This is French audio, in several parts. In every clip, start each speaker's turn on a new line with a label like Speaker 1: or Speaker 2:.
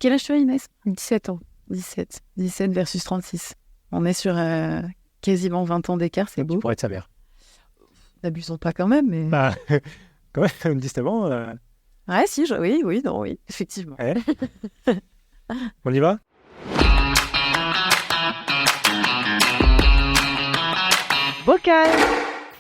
Speaker 1: Quel âge tu as, Inès?
Speaker 2: 17 ans.
Speaker 1: 17 versus 36. On est sur quasiment 20 ans d'écart, c'est beau.
Speaker 3: Tu pourrais être sa mère.
Speaker 1: N'abusons pas quand même, mais...
Speaker 3: Bah, quand même, 17 ans.
Speaker 1: Ouais, si, oui, effectivement.
Speaker 3: Ouais. On y va?
Speaker 2: Bocal.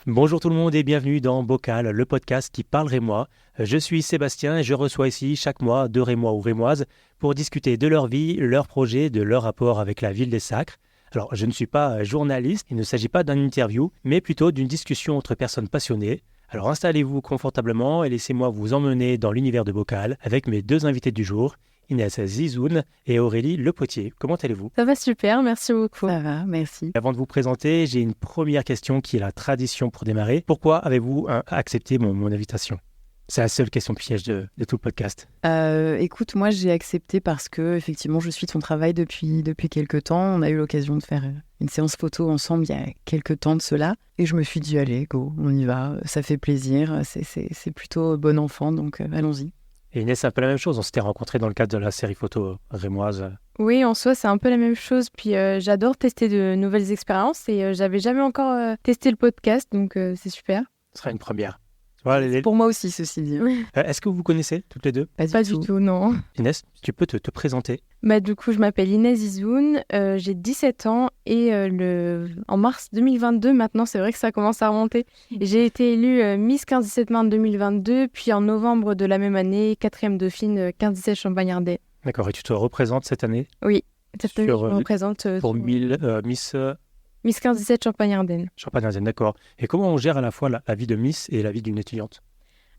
Speaker 3: Bonjour tout le monde et bienvenue dans Bocal, le podcast qui parle rémois. Je suis Sébastien et je reçois ici chaque mois 2 rémois ou rémoises pour discuter de leur vie, leurs projets, de leur rapport avec la ville des Sacres. Alors, je ne suis pas journaliste, il ne s'agit pas d'une interview, mais plutôt d'une discussion entre personnes passionnées. Alors installez-vous confortablement et laissez-moi vous emmener dans l'univers de Bocal avec mes 2 invités du jour, Inès Zizoun et Aurélie Lepotier. Comment allez-vous?
Speaker 2: Ça va super, merci beaucoup.
Speaker 1: Ça va, merci.
Speaker 3: Avant de vous présenter, j'ai une première question qui est la tradition pour démarrer. Pourquoi avez-vous accepté mon invitation? C'est la seule question piège de tout le podcast.
Speaker 1: Écoute, moi j'ai accepté parce que effectivement je suis ton travail depuis quelques temps. On a eu l'occasion de faire une séance photo ensemble il y a quelques temps de cela. Et je me suis dit, allez, go, on y va, ça fait plaisir, c'est plutôt bon enfant, donc allons-y.
Speaker 3: Et Inès, c'est un peu la même chose. On s'était rencontrés dans le cadre de la série photo rémoise.
Speaker 2: Oui, en soi, c'est un peu la même chose. Puis j'adore tester de nouvelles expériences et j'avais jamais encore testé le podcast, donc c'est super.
Speaker 3: Ce sera une première. Voilà,
Speaker 1: Pour moi aussi, ceci dit.
Speaker 3: Est-ce que vous vous connaissez toutes les deux?
Speaker 2: Pas du tout, non.
Speaker 3: Inès, tu peux te présenter?
Speaker 2: Du coup, je m'appelle Inès Zizoun, j'ai 17 ans et en mars 2022, maintenant, c'est vrai que ça commence à remonter. J'ai été élue Miss 15-17 Marne 2022, puis en novembre de la même année, 4e dauphine 15-17 Champagne-Ardenne.
Speaker 3: D'accord, et tu te représentes cette année?
Speaker 2: Oui, cette année, je me représente
Speaker 3: pour Miss
Speaker 2: Miss 15-17 Champagne-Ardenne.
Speaker 3: Champagne-Ardenne, d'accord. Et comment on gère à la fois la vie de Miss et la vie d'une étudiante?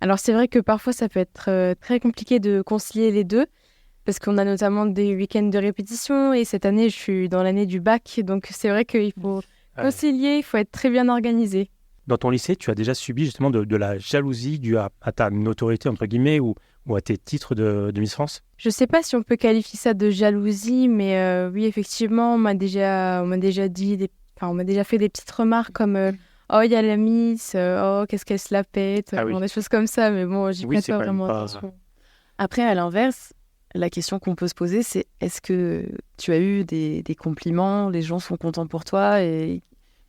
Speaker 2: Alors, c'est vrai que parfois, ça peut être très compliqué de concilier les deux, parce qu'on a notamment des week-ends de répétition, et cette année, je suis dans l'année du bac, donc c'est vrai qu'il faut concilier, il faut être très bien organisé.
Speaker 3: Dans ton lycée, tu as déjà subi justement de la jalousie due à ta notoriété, entre guillemets, ou à tes titres de Miss France?
Speaker 2: Je ne sais pas si on peut qualifier ça de jalousie, mais oui, effectivement, on m'a déjà dit on m'a déjà fait des petites remarques comme oh, il y a la Miss, oh, qu'est-ce qu'elle se la pète, des choses comme ça, mais bon, j'y prête pas vraiment attention.
Speaker 1: Après, à l'inverse, la question qu'on peut se poser, c'est est-ce que tu as eu des compliments, les gens sont contents pour toi, et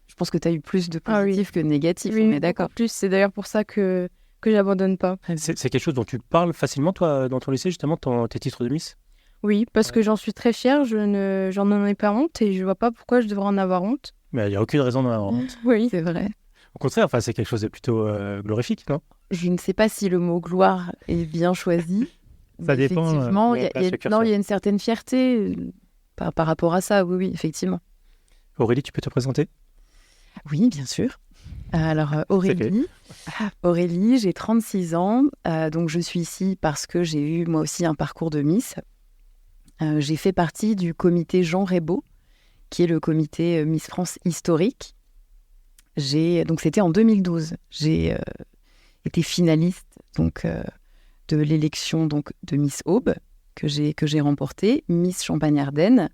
Speaker 1: je pense que tu as eu plus de positifs que de négatifs,
Speaker 2: oui,
Speaker 1: on est d'accord.
Speaker 2: Plus, c'est d'ailleurs pour ça que j'abandonne pas.
Speaker 3: C'est quelque chose dont tu parles facilement, toi, dans ton lycée, justement, tes titres de Miss?
Speaker 2: Oui, parce que j'en suis très fière, j'en en ai pas honte, et je vois pas pourquoi je devrais en avoir honte.
Speaker 3: Mais il n'y a aucune raison d'en avoir honte.
Speaker 2: Oui,
Speaker 1: c'est vrai.
Speaker 3: Au contraire, c'est quelque chose de plutôt glorifique, non?
Speaker 1: Je ne sais pas si le mot gloire est bien choisi.
Speaker 3: Ça dépend.
Speaker 1: Effectivement, il y a une certaine fierté par rapport à ça, oui, effectivement.
Speaker 3: Aurélie, tu peux te présenter?
Speaker 1: Oui, bien sûr. Alors, Aurélie, j'ai 36 ans, donc je suis ici parce que j'ai eu moi aussi un parcours de Miss. J'ai fait partie du comité Jean Raybaud, qui est le comité Miss France historique. Donc c'était en 2012. J'ai été finaliste donc, de l'élection donc, de Miss Aube, que j'ai remportée, Miss Champagne-Ardenne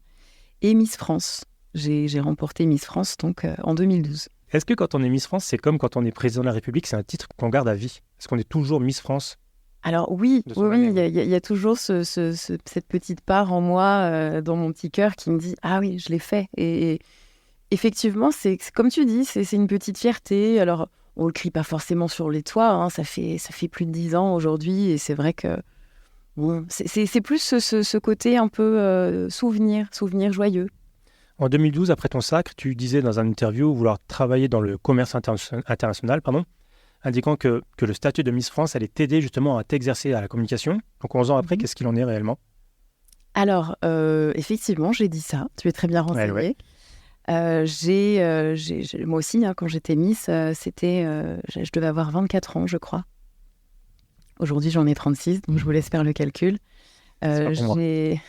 Speaker 1: et Miss France. J'ai remporté Miss France donc, en 2012.
Speaker 3: Est-ce que quand on est Miss France, c'est comme quand on est président de la République, c'est un titre qu'on garde à vie? Est-ce qu'on est toujours Miss France?
Speaker 1: Alors oui, il y a toujours cette petite part en moi, dans mon petit cœur, qui me dit « Ah oui, je l'ai fait ». Et effectivement, c'est comme tu dis, c'est une petite fierté. Alors, on ne le crie pas forcément sur les toits, hein, ça fait plus de 10 ans aujourd'hui, et c'est vrai que bon, c'est plus ce côté un peu souvenir joyeux.
Speaker 3: En 2012, après ton sacre, tu disais dans une interview vouloir travailler dans le commerce international, indiquant que le statut de Miss France allait t'aider justement à t'exercer à la communication. Donc 11 ans après, qu'est-ce qu'il en est réellement?
Speaker 1: Alors, effectivement, j'ai dit ça. Tu es très bien renseigné.
Speaker 3: Ouais.
Speaker 1: Moi aussi, hein, quand j'étais Miss, je devais avoir 24 ans, je crois. Aujourd'hui, j'en ai 36, donc je vous laisse faire le calcul. J'ai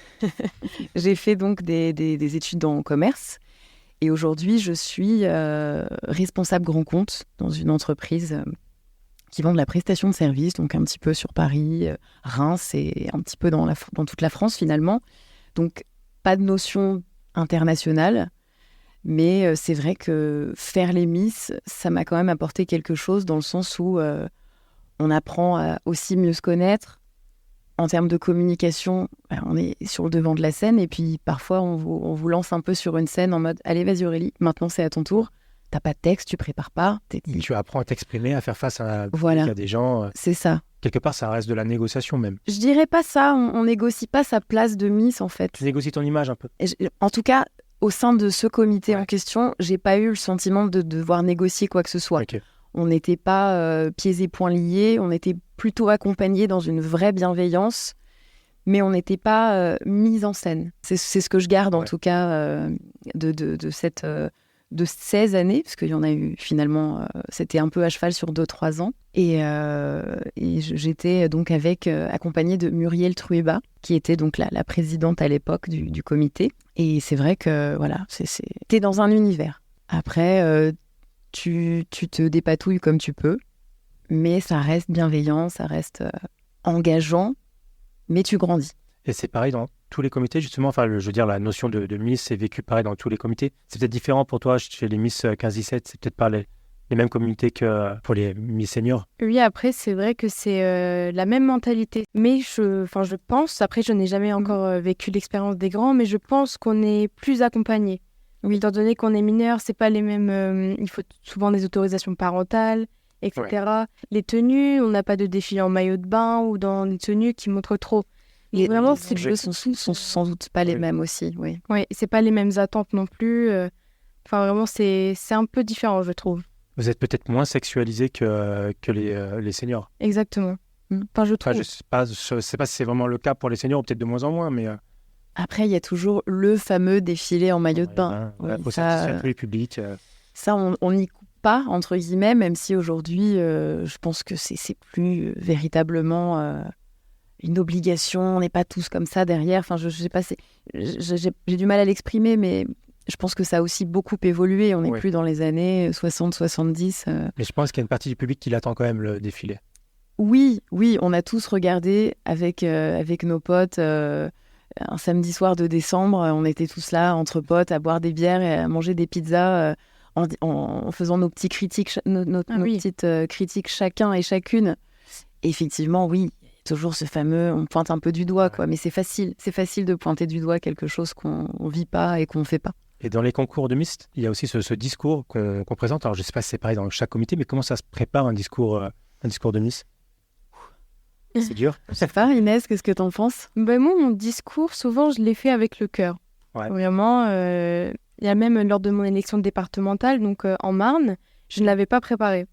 Speaker 1: fait donc des études en commerce. Et aujourd'hui, je suis responsable grand compte dans une entreprise qui vend de la prestation de services, donc un petit peu sur Paris, Reims et un petit peu dans toute la France finalement. Donc, pas de notion internationale, mais c'est vrai que faire les Miss, ça m'a quand même apporté quelque chose dans le sens où on apprend à aussi mieux se connaître en termes de communication, on est sur le devant de la scène et puis parfois on vous lance un peu sur une scène en mode « Allez, vas-y Aurélie, maintenant c'est à ton tour ». T'as pas de texte, tu prépares pas.
Speaker 3: Tu apprends à t'exprimer, à faire face à des gens.
Speaker 1: C'est ça.
Speaker 3: Quelque part, ça reste de la négociation même.
Speaker 1: Je dirais pas ça, on négocie pas sa place de Miss en fait.
Speaker 3: Tu négocies ton image un peu.
Speaker 1: En tout cas, au sein de ce comité en question, j'ai pas eu le sentiment de devoir négocier quoi que ce soit.
Speaker 3: Okay.
Speaker 1: On n'était pas pieds et poings liés, on était plutôt accompagnés dans une vraie bienveillance, mais on n'était pas mis en scène. C'est ce que je garde en tout cas de 16 années, parce qu'il y en a eu finalement, c'était un peu à cheval sur 2-3 ans. Et j'étais donc accompagnée de Muriel Trueba, qui était donc la présidente à l'époque du comité. Et c'est vrai que voilà, t'es dans un univers. Après, tu te dépatouilles comme tu peux, mais ça reste bienveillant, ça reste engageant, mais tu grandis.
Speaker 3: Et c'est pareil dans tous les comités, justement. Enfin, je veux dire, la notion de Miss est vécue pareil dans tous les comités. C'est peut-être différent pour toi chez les Miss 15-17, c'est peut-être pas les mêmes comités que pour les Miss seniors.
Speaker 2: Oui, après, c'est vrai que c'est la même mentalité. Mais je pense, après, je n'ai jamais encore vécu l'expérience des grands, mais je pense qu'on est plus accompagné. Oui, étant donné qu'on est mineur, c'est pas les mêmes. Il faut souvent des autorisations parentales, etc. Ouais. Les tenues, on n'a pas de défilé en maillot de bain ou dans des tenues qui montrent trop.
Speaker 1: Vraiment, ces jeux sont sans doute pas les mêmes aussi. Oui,
Speaker 2: c'est pas les mêmes attentes non plus. Enfin, vraiment, c'est un peu différent, je trouve.
Speaker 3: Vous êtes peut-être moins sexualisé que les seniors.
Speaker 2: Exactement. Enfin, je trouve.
Speaker 3: Je sais pas si c'est vraiment le cas pour les seniors, ou peut-être de moins en moins, mais...
Speaker 1: Après, il y a toujours le fameux défilé en maillot de bain.
Speaker 3: Au service public.
Speaker 1: Ça, on n'y coupe pas, entre guillemets, même si aujourd'hui, je pense que c'est plus véritablement une obligation. On n'est pas tous comme ça derrière. Enfin, je sais pas, j'ai du mal à l'exprimer, mais je pense que ça a aussi beaucoup évolué. On n'est plus dans les années 60-70.
Speaker 3: Mais je pense qu'il y a une partie du public qui l'attend quand même, le défilé.
Speaker 1: Oui, on a tous regardé avec nos potes... un samedi soir de décembre, on était tous là, entre potes, à boire des bières et à manger des pizzas en faisant nos petites critiques, nos petites critiques chacun et chacune. Et effectivement, oui, il y a toujours ce fameux, on pointe un peu du doigt, quoi. Mais c'est facile de pointer du doigt quelque chose qu'on ne vit pas et qu'on ne fait pas.
Speaker 3: Et dans les concours de Miss, il y a aussi ce discours qu'on présente. Alors, je ne sais pas si c'est pareil dans chaque comité, mais comment ça se prépare un discours de Miss ? C'est dur.
Speaker 1: Je sais pas, Inès, qu'est-ce que t'en penses ?
Speaker 2: Moi, mon discours, souvent, je l'ai fait avec le cœur. Ouais. Vraiment, il y a même lors de mon élection départementale, donc en Marne, je ne l'avais pas préparé.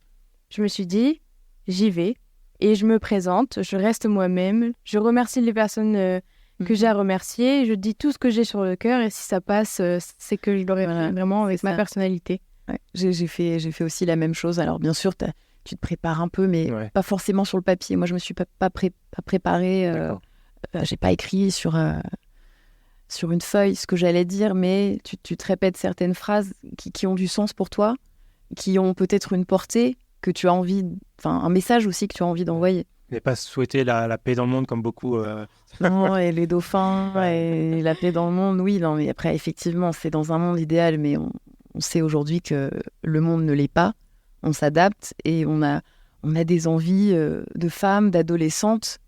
Speaker 2: Je me suis dit, j'y vais et je me présente, je reste moi-même, je remercie les personnes que j'ai à remercier, je dis tout ce que j'ai sur le cœur et si ça passe, c'est que je l'aurais fait vraiment avec ma personnalité.
Speaker 1: Ouais. J'ai fait aussi la même chose. Alors bien sûr, tu te prépares un peu, mais pas forcément sur le papier. Moi, je me suis pas préparée. J'ai pas écrit sur une feuille ce que j'allais dire, mais tu te répètes certaines phrases qui ont du sens pour toi, qui ont peut-être une portée que tu as envie, enfin un message aussi que tu as envie d'envoyer.
Speaker 3: Mais pas souhaiter la paix dans le monde comme beaucoup.
Speaker 1: Non, et les dauphins et la paix dans le monde, oui. Non, mais après, effectivement, c'est dans un monde idéal, mais on sait aujourd'hui que le monde ne l'est pas. On s'adapte et on a des envies de femmes, d'adolescentes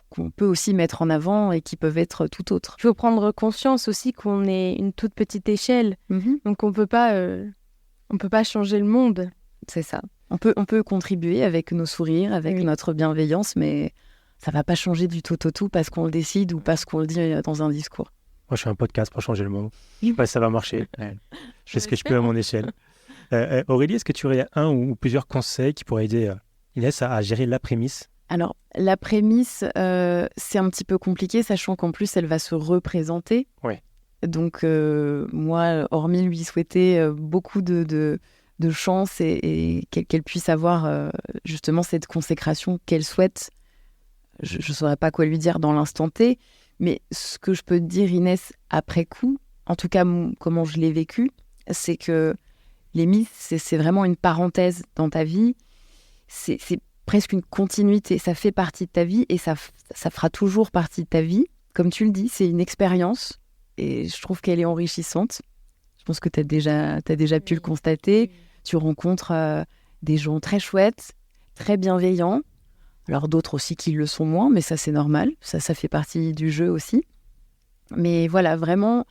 Speaker 1: qu'on peut aussi mettre en avant et qui peuvent être tout autres.
Speaker 2: Il faut prendre conscience aussi qu'on est une toute petite échelle, donc on peut pas changer le monde.
Speaker 1: C'est ça. On peut contribuer avec nos sourires, avec notre bienveillance, mais ça va pas changer du tout au tout parce qu'on le décide ou parce qu'on le dit dans un discours.
Speaker 3: Moi, je fais un podcast pour changer le monde. Je sais pas si ça va marcher. Je fais ce que je peux à mon échelle. Aurélie, est-ce que tu aurais un ou plusieurs conseils qui pourraient aider Inès à gérer l'après-Miss ?
Speaker 1: Alors, l'après-Miss, c'est un petit peu compliqué, sachant qu'en plus, elle va se représenter.
Speaker 3: Oui.
Speaker 1: Donc, moi, hormis lui souhaiter beaucoup de chance et qu'elle puisse avoir justement cette consécration qu'elle souhaite, je ne saurais pas quoi lui dire dans l'instant T, mais ce que je peux te dire, Inès, après coup, en tout cas, comment je l'ai vécu, c'est que les Miss, c'est vraiment une parenthèse dans ta vie. C'est presque une continuité. Ça fait partie de ta vie et ça fera toujours partie de ta vie. Comme tu le dis, c'est une expérience et je trouve qu'elle est enrichissante. Je pense que tu as déjà pu le constater. Tu rencontres des gens très chouettes, très bienveillants, Alors d'autres aussi qui le sont moins, mais ça c'est normal, ça fait partie du jeu aussi. Mais voilà, vraiment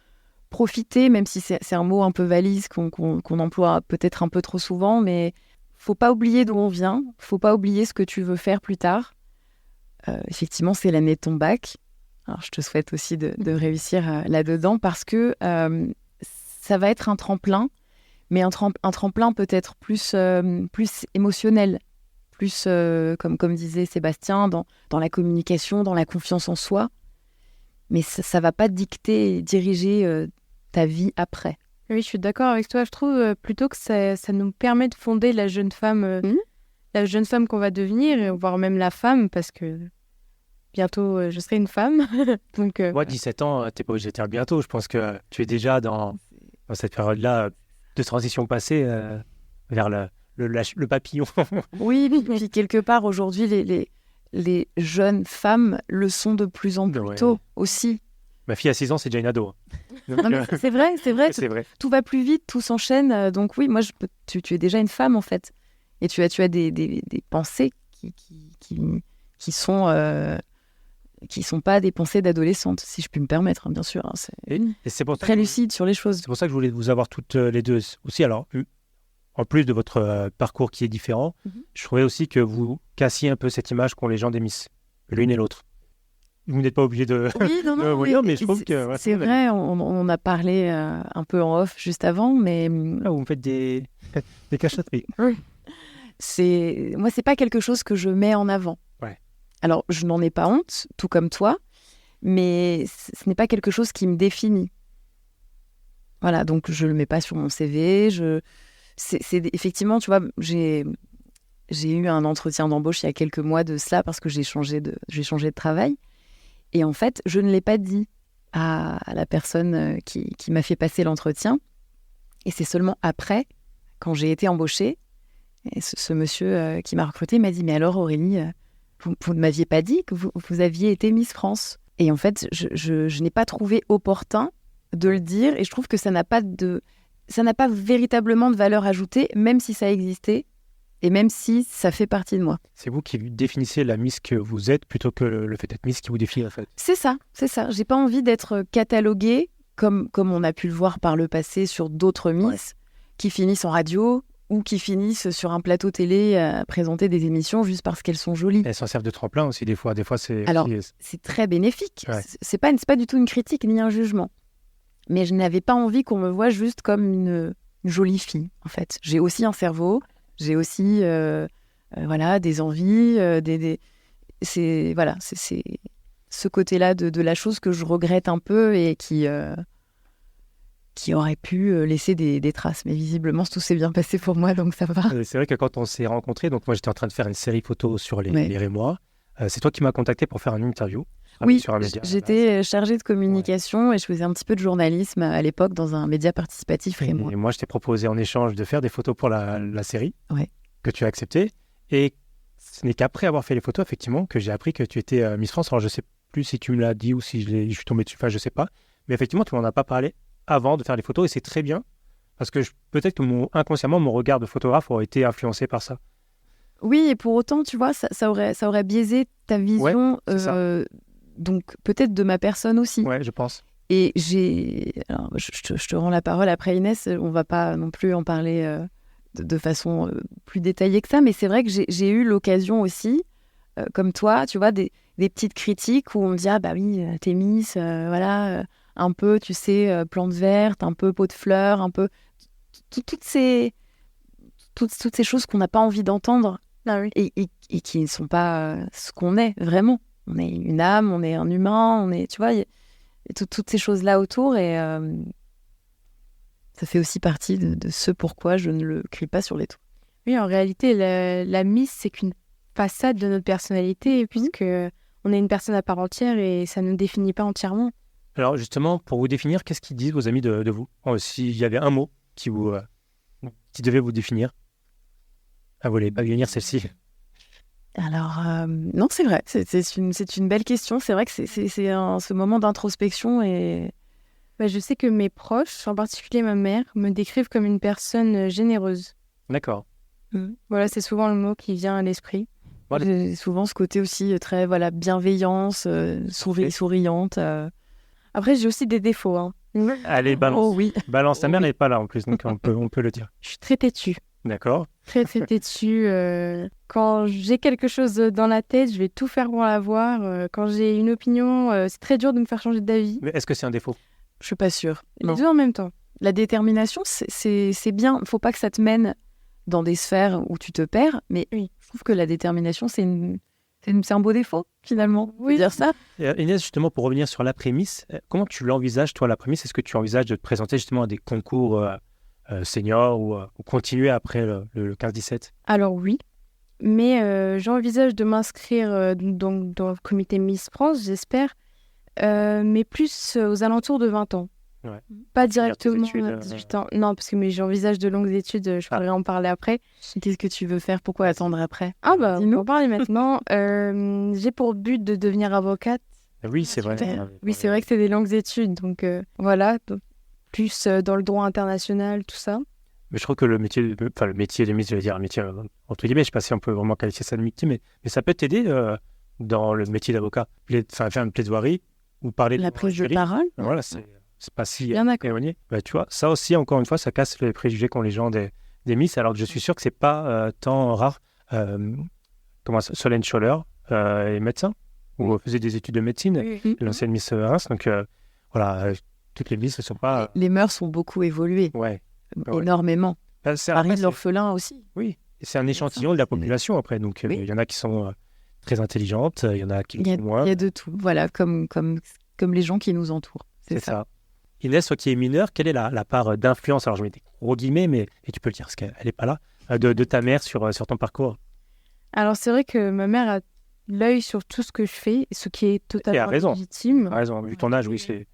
Speaker 1: profiter, même si c'est un mot un peu valise qu'on emploie peut-être un peu trop souvent, mais faut pas oublier d'où on vient, faut pas oublier ce que tu veux faire plus tard. Effectivement, c'est l'année de ton bac. Alors je te souhaite aussi de réussir là-dedans parce que ça va être un tremplin, mais un tremplin peut-être plus émotionnel, plus, comme disait Sébastien, dans la communication, dans la confiance en soi. Mais ça ne va pas dicter et diriger ta vie après.
Speaker 2: Oui, je suis d'accord avec toi. Je trouve plutôt que ça nous permet de fonder la jeune femme qu'on va devenir, voire même la femme, parce que bientôt, je serai une femme. Donc,
Speaker 3: moi, 17 ans, tu n'es pas obligé de dire bientôt. Je pense que tu es déjà dans cette période-là de transition passée vers le papillon.
Speaker 1: Oui, puis quelque part, aujourd'hui, les jeunes femmes le sont de plus en plus tôt aussi.
Speaker 3: Ma fille a 6 ans, c'est déjà une ado.
Speaker 1: Donc, non, c'est vrai.
Speaker 3: C'est vrai.
Speaker 1: Tout va plus vite, tout s'enchaîne. Donc oui, moi, tu es déjà une femme, en fait. Et tu as des pensées qui sont pas des pensées d'adolescente, si je puis me permettre, hein, bien sûr. Hein,
Speaker 3: c'est pour
Speaker 1: très lucide sur les choses.
Speaker 3: C'est pour ça que je voulais vous avoir toutes les deux aussi. Alors, en plus de votre parcours qui est différent, je trouvais aussi que vous cassiez un peu cette image qu'ont les gens des Miss, l'une et l'autre. Vous n'êtes pas obligé de...
Speaker 1: Oui, non,
Speaker 3: mais je trouve que...
Speaker 1: C'est vrai, on a parlé un peu en off juste avant, mais...
Speaker 3: Ah, vous me faites des cachotteries.
Speaker 1: Oui. Moi, c'est pas quelque chose que je mets en avant.
Speaker 3: Ouais.
Speaker 1: Alors, je n'en ai pas honte, tout comme toi, mais ce n'est pas quelque chose qui me définit. Voilà, donc je le mets pas sur mon CV. Effectivement, tu vois, j'ai eu un entretien d'embauche il y a quelques mois de cela parce que j'ai changé de travail. Et en fait, je ne l'ai pas dit à la personne qui m'a fait passer l'entretien. Et c'est seulement après, quand j'ai été embauchée, et ce monsieur qui m'a recrutée m'a dit « Mais alors Aurélie, vous ne m'aviez pas dit que vous aviez été Miss France ?» Et en fait, je n'ai pas trouvé opportun de le dire. Et je trouve que ça n'a pas véritablement de valeur ajoutée, même si ça existait. Et même si ça fait partie de moi.
Speaker 3: C'est vous qui définissez la Miss que vous êtes plutôt que le fait d'être Miss qui vous définit en fait.
Speaker 1: C'est ça. J'ai pas envie d'être cataloguée comme on a pu le voir par le passé sur d'autres Miss qui finissent en radio ou qui finissent sur un plateau télé à présenter des émissions juste parce qu'elles sont jolies.
Speaker 3: Elles s'en servent de tremplin aussi des fois. Des fois c'est...
Speaker 1: Alors, c'est très bénéfique.
Speaker 3: Ouais.
Speaker 1: C'est pas du tout une critique ni un jugement. Mais je n'avais pas envie qu'on me voie juste comme une jolie fille, en fait. J'ai aussi un cerveau. J'ai aussi des envies, c'est ce côté-là de la chose que je regrette un peu et qui aurait pu laisser des traces. Mais visiblement, tout s'est bien passé pour moi, donc ça va.
Speaker 3: C'est vrai que quand on s'est rencontrés, donc moi j'étais en train de faire une série photo sur les Rémois. C'est toi qui m'as contacté pour faire une interview.
Speaker 1: Oui, j'étais chargée de communication et je faisais un petit peu de journalisme à l'époque dans un média participatif rémois.
Speaker 3: Et moi, je t'ai proposé en échange de faire des photos pour la série que tu as accepté. Et ce n'est qu'après avoir fait les photos, effectivement, que j'ai appris que tu étais Miss France. Alors, je ne sais plus si tu me l'as dit ou si je suis tombé dessus, enfin, je ne sais pas. Mais effectivement, tu m'en as pas parlé avant de faire les photos et c'est très bien parce que peut-être que inconsciemment, mon regard de photographe aurait été influencé par ça.
Speaker 1: Oui, et pour autant, tu vois, ça aurait biaisé ta vision... Donc, peut-être de ma personne aussi.
Speaker 3: Ouais, je pense.
Speaker 1: Et alors, je te rends la parole après Inès, on va pas non plus en parler de façon plus détaillée que ça, mais c'est vrai que j'ai eu l'occasion aussi, comme toi, tu vois, des petites critiques où on me dit « Ah bah oui, t'es Miss, un peu, tu sais, plante verte, un peu pot de fleurs, un peu... » toutes ces choses qu'on n'a pas envie d'entendre et qui ne sont pas ce qu'on est vraiment. On est une âme, on est un humain, tu vois, il y a toutes ces choses-là autour et ça fait aussi partie de ce pourquoi je ne le crie pas sur les toits.
Speaker 2: Oui, en réalité, la Miss, c'est qu'une façade de notre personnalité puisque on est une personne à part entière et ça ne nous définit pas entièrement.
Speaker 3: Alors justement, pour vous définir, qu'est-ce qu'ils disent vos amis de vous ? S'il y avait un mot qui devait vous définir. Ah, vous voulez pas venir celle-ci ?
Speaker 1: Alors, non, c'est vrai, c'est une belle question. C'est vrai que c'est ce moment d'introspection et...
Speaker 2: je sais que mes proches, en particulier ma mère, me décrivent comme une personne généreuse.
Speaker 3: D'accord.
Speaker 2: Voilà, c'est souvent le mot qui vient à l'esprit.
Speaker 3: Voilà.
Speaker 1: J'ai souvent ce côté aussi très bienveillance, souriante.
Speaker 2: Après, j'ai aussi des défauts. Hein.
Speaker 3: Allez, balance.
Speaker 1: Oh oui.
Speaker 3: Balance, ta mère
Speaker 1: Oui.
Speaker 3: n'est pas là en plus, donc on peut le dire.
Speaker 2: Je suis très têtue.
Speaker 3: D'accord.
Speaker 2: Très, très têtue. Quand j'ai quelque chose dans la tête, je vais tout faire pour l'avoir. Quand j'ai une opinion, c'est très dur de me faire changer d'avis.
Speaker 3: Mais est-ce que c'est un défaut?
Speaker 1: Je suis pas sûre.
Speaker 2: Les
Speaker 1: Non.
Speaker 2: deux en même temps.
Speaker 1: La détermination, c'est bien. Faut pas que ça te mène dans des sphères où tu te perds, mais
Speaker 2: Oui.
Speaker 1: je trouve que la détermination, c'est un beau défaut, finalement. On peut
Speaker 2: Oui.
Speaker 1: dire ça.
Speaker 3: Et, Inès, justement, pour revenir sur l'après-Miss, comment tu l'envisages, toi, l'après-Miss? Est-ce que tu envisages de te présenter justement à des concours seniors ou continuer après le 15-17?
Speaker 2: Alors oui, mais j'envisage de m'inscrire donc dans le comité Miss France, j'espère, mais plus aux alentours de 20 ans.
Speaker 3: Ouais.
Speaker 2: Pas
Speaker 3: Finir tes
Speaker 2: directement
Speaker 3: études,
Speaker 2: à 18 ans. Non, parce que mais j'envisage de longues études, je pourrais en parler après.
Speaker 1: Qu'est-ce que tu veux faire? Pourquoi attendre après?
Speaker 2: Ah bah, on
Speaker 1: Dis-nous.
Speaker 2: peut en parler maintenant. J'ai pour but de devenir avocate.
Speaker 3: Oui, c'est vrai.
Speaker 1: super.
Speaker 2: Oui, c'est vrai que c'est des longues études, donc voilà, donc, plus dans le droit international, tout ça.
Speaker 3: Mais je trouve que le métier de Miss, je vais dire un métier entre guillemets, je ne sais pas si on peut vraiment qualifier ça de métier, mais ça peut t'aider dans le métier d'avocat. Faire une plaidoirie ou parler
Speaker 1: La
Speaker 3: de
Speaker 1: prise de
Speaker 3: jury.
Speaker 1: parole?
Speaker 3: Voilà, c'est pas si
Speaker 2: Bien d'accord.
Speaker 3: éloigné. Bah, tu vois, ça aussi, encore une fois, ça casse les préjugés qu'ont les gens des Miss, alors que je suis sûr que c'est pas tant rare. Solène Scholler est médecin, ou faisait des études de médecine,
Speaker 2: Oui.
Speaker 3: l'ancienne Miss Reims, donc voilà, toutes les Miss ne sont pas...
Speaker 1: Les mœurs ont beaucoup évolué,
Speaker 3: Ouais. Ouais.
Speaker 1: énormément.
Speaker 3: Bah,
Speaker 1: Marie
Speaker 3: après,
Speaker 1: de l'orphelin aussi.
Speaker 3: oui, et c'est un échantillon de la
Speaker 1: c'est-
Speaker 3: population après, donc il
Speaker 1: Oui.
Speaker 3: y en a qui sont très intelligentes, il y en a qui
Speaker 1: Il y a,
Speaker 3: le sont moins.
Speaker 1: il y a de tout, voilà, comme les gens qui nous entourent.
Speaker 3: C'est ça. Inès, toi qui es mineure, quelle est la part d'influence, alors je mets des gros guillemets, mais et tu peux le dire parce qu'elle n'est pas là, de ta mère sur ton parcours?
Speaker 2: Alors c'est vrai que ma mère a l'œil sur tout ce que je fais, ce qui est totalement
Speaker 3: raison.
Speaker 2: légitime.
Speaker 3: Tu as raison, vu ton âge, oui, c'est...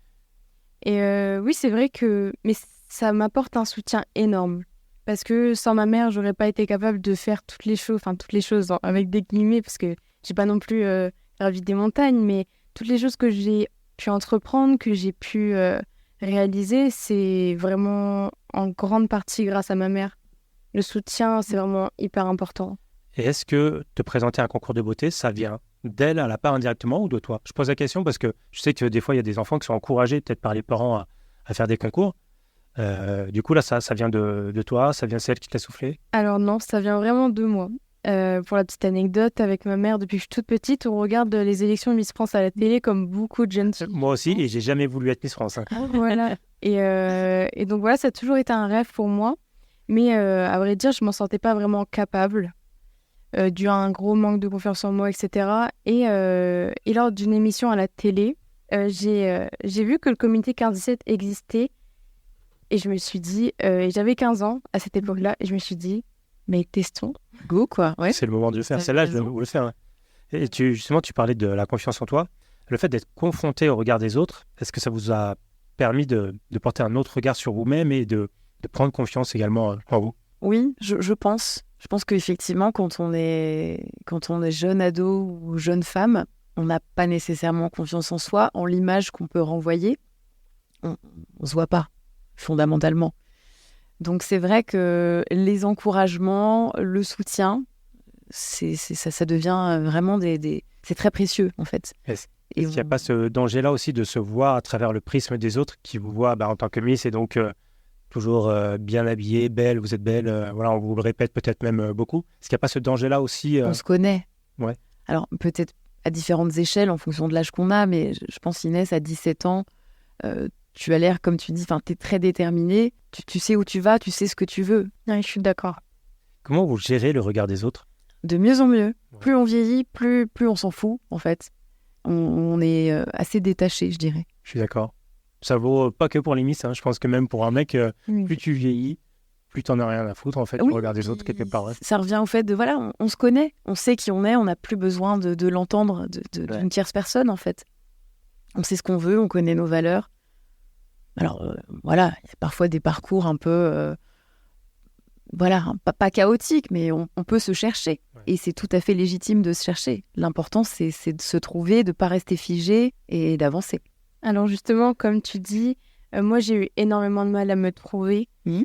Speaker 2: Et oui, c'est vrai que... Mais ça m'apporte un soutien énorme. Parce que sans ma mère, j'aurais pas été capable de faire toutes les choses avec des guillemets, parce que j'ai pas non plus gravi des montagnes, mais toutes les choses que j'ai pu entreprendre, que j'ai pu réaliser, c'est vraiment en grande partie grâce à ma mère. Le soutien, c'est vraiment hyper important.
Speaker 3: Et est-ce que te présenter à un concours de beauté, ça vient d'elle à la part indirectement ou de toi? Je pose la question parce que je sais que des fois, il y a des enfants qui sont encouragés peut-être par les parents à faire des concours. Du coup, là, ça vient de toi, ça vient de celle qui t'a soufflé?
Speaker 2: Alors non, ça vient vraiment de moi. Pour la petite anecdote, avec ma mère, depuis que je suis toute petite, on regarde les élections Miss France à la télé comme beaucoup de jeunes filles.
Speaker 3: Moi aussi, et j'ai jamais voulu être Miss France. Hein.
Speaker 2: Voilà. Et donc voilà, ça a toujours été un rêve pour moi. Mais à vrai dire, je m'en sentais pas vraiment capable, dû à un gros manque de confiance en moi, etc. Et lors d'une émission à la télé, j'ai vu que le comité 15-17 existait. Et je me suis dit, et j'avais 15 ans à cette époque-là, et je me suis dit, mais testons.
Speaker 1: Go, quoi. Ouais.
Speaker 3: C'est le moment de le faire.
Speaker 1: T'as
Speaker 3: C'est là que je
Speaker 1: raison.
Speaker 3: veux le faire. Hein. Et justement, tu parlais de la confiance en toi. Le fait d'être confronté au regard des autres, est-ce que ça vous a permis de porter un autre regard sur vous-même et de prendre confiance également en vous?
Speaker 1: Oui, je pense. Je pense qu'effectivement, quand on est jeune ado ou jeune femme, on n'a pas nécessairement confiance en soi, en l'image qu'on peut renvoyer. On ne se voit pas, fondamentalement. Donc c'est vrai que les encouragements, le soutien, ça devient vraiment c'est très précieux, en fait.
Speaker 3: Est-ce
Speaker 1: Et
Speaker 3: qu'il n'y a pas ce danger-là aussi de se voir à travers le prisme des autres qui vous voient en tant que Miss et donc toujours bien habillée, belle, vous êtes belle, voilà, on vous le répète peut-être même beaucoup. Est-ce qu'il n'y a pas ce danger-là aussi
Speaker 1: on se connaît.
Speaker 3: Ouais.
Speaker 1: Alors peut-être à différentes échelles en fonction de l'âge qu'on a, mais je pense Inès, à 17 ans, tu as l'air, comme tu dis, tu es très déterminée, tu sais où tu vas, tu sais ce que tu veux.
Speaker 2: Oui, je suis d'accord.
Speaker 3: Comment vous gérez le regard des autres?
Speaker 1: De mieux en mieux.
Speaker 3: Ouais.
Speaker 1: Plus on vieillit, plus on s'en fout, en fait. On est assez détaché, je dirais.
Speaker 3: Je suis d'accord. Ça vaut pas que pour les Miss, hein. Je pense que même pour un mec,
Speaker 2: Oui.
Speaker 3: plus tu vieillis, plus t'en as rien à foutre en fait,
Speaker 1: Oui,
Speaker 3: du regard des autres quelque part. Ouais.
Speaker 1: Ça revient au fait de, voilà, on se connaît, on sait qui on est, on n'a plus besoin de l'entendre
Speaker 3: Ouais.
Speaker 1: d'une tierce personne, en fait. On sait ce qu'on veut, on connaît nos valeurs. Alors, voilà, il y a parfois des parcours un peu, voilà, pas chaotiques, mais on peut se chercher.
Speaker 3: Ouais.
Speaker 1: Et c'est tout à fait légitime de se chercher. L'important, c'est de se trouver, de ne pas rester figé et d'avancer.
Speaker 2: Alors justement, comme tu dis, moi j'ai eu énormément de mal à me trouver.
Speaker 1: Mhm.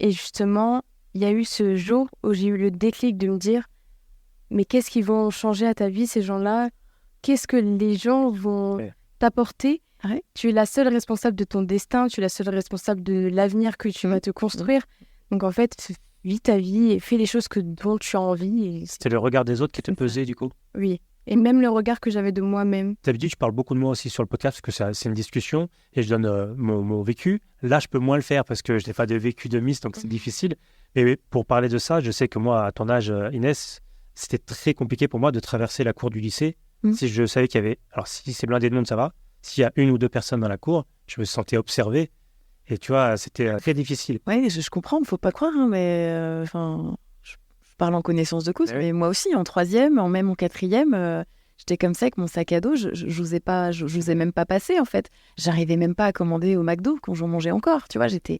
Speaker 2: Et justement, il y a eu ce jour où j'ai eu le déclic de me dire, mais qu'est-ce qu'ils vont changer à ta vie, ces gens-là? Qu'est-ce que les gens vont t'apporter?
Speaker 1: Ouais.
Speaker 2: Tu es la seule responsable de ton destin, tu es la seule responsable de l'avenir que tu vas te construire. Donc en fait, vis ta vie et fais les choses dont tu as envie. Et...
Speaker 3: C'était le regard des autres qui te pesait du coup?
Speaker 2: Oui, et même le regard que j'avais de moi-même.
Speaker 3: D'habitude, je parle beaucoup de moi aussi sur le podcast parce que c'est une discussion et je donne mon vécu. Là, je peux moins le faire parce que je n'ai pas de vécu de Miss, donc c'est difficile. Mais pour parler de ça, je sais que moi, à ton âge, Inès, c'était très compliqué pour moi de traverser la cour du lycée. Si je savais qu'il y avait... Alors, si c'est blindé de monde, ça va. S'il y a 1 ou 2 personnes dans la cour, je me sentais observé. Et tu vois, c'était très difficile.
Speaker 1: Oui, je comprends, il ne faut pas croire, hein, mais je parle en connaissance de cause. Mais moi aussi, en 3e, même en 4e, j'étais comme ça avec mon sac à dos. Je n'osais même pas passer, en fait. J'arrivais même pas à commander au McDo quand j'en mangeais encore. Tu vois, j'étais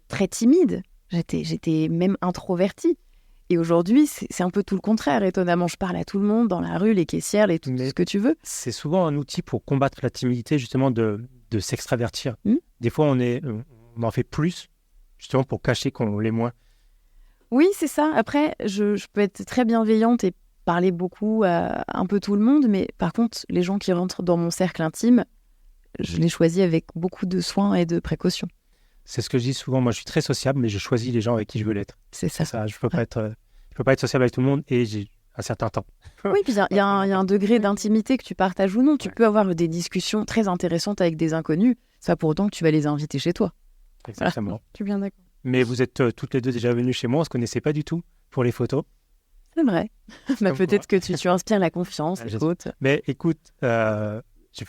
Speaker 1: très timide. J'étais même introvertie. Et aujourd'hui, c'est un peu tout le contraire. Étonnamment, je parle à tout le monde dans la rue, les caissières, tout ce que tu veux.
Speaker 3: C'est souvent un outil pour combattre la timidité, justement, de s'extravertir. Des fois, on en fait plus, justement, pour cacher qu'on l'est moins.
Speaker 1: Oui, c'est ça. Après, je peux être très bienveillante et parler beaucoup à un peu tout le monde. Mais par contre, les gens qui rentrent dans mon cercle intime, je les choisis avec beaucoup de soin et de précaution.
Speaker 3: C'est ce que je dis souvent. Moi, je suis très sociable, mais je choisis les gens avec qui je veux l'être.
Speaker 1: C'est ça.
Speaker 3: Je peux pas être sociable avec tout le monde et j'ai un certain temps.
Speaker 1: Oui, puis il y a un degré d'intimité que tu partages ou non. Tu peux avoir des discussions très intéressantes avec des inconnus. C'est pas pour autant que tu vas les inviter chez toi.
Speaker 3: Exactement.
Speaker 2: Voilà. Je suis bien d'accord.
Speaker 3: Mais vous êtes toutes les deux déjà venues chez moi. On se connaissait pas du tout pour les photos.
Speaker 1: C'est vrai. Peut-être que tu inspires la confiance.
Speaker 3: Mais écoute, je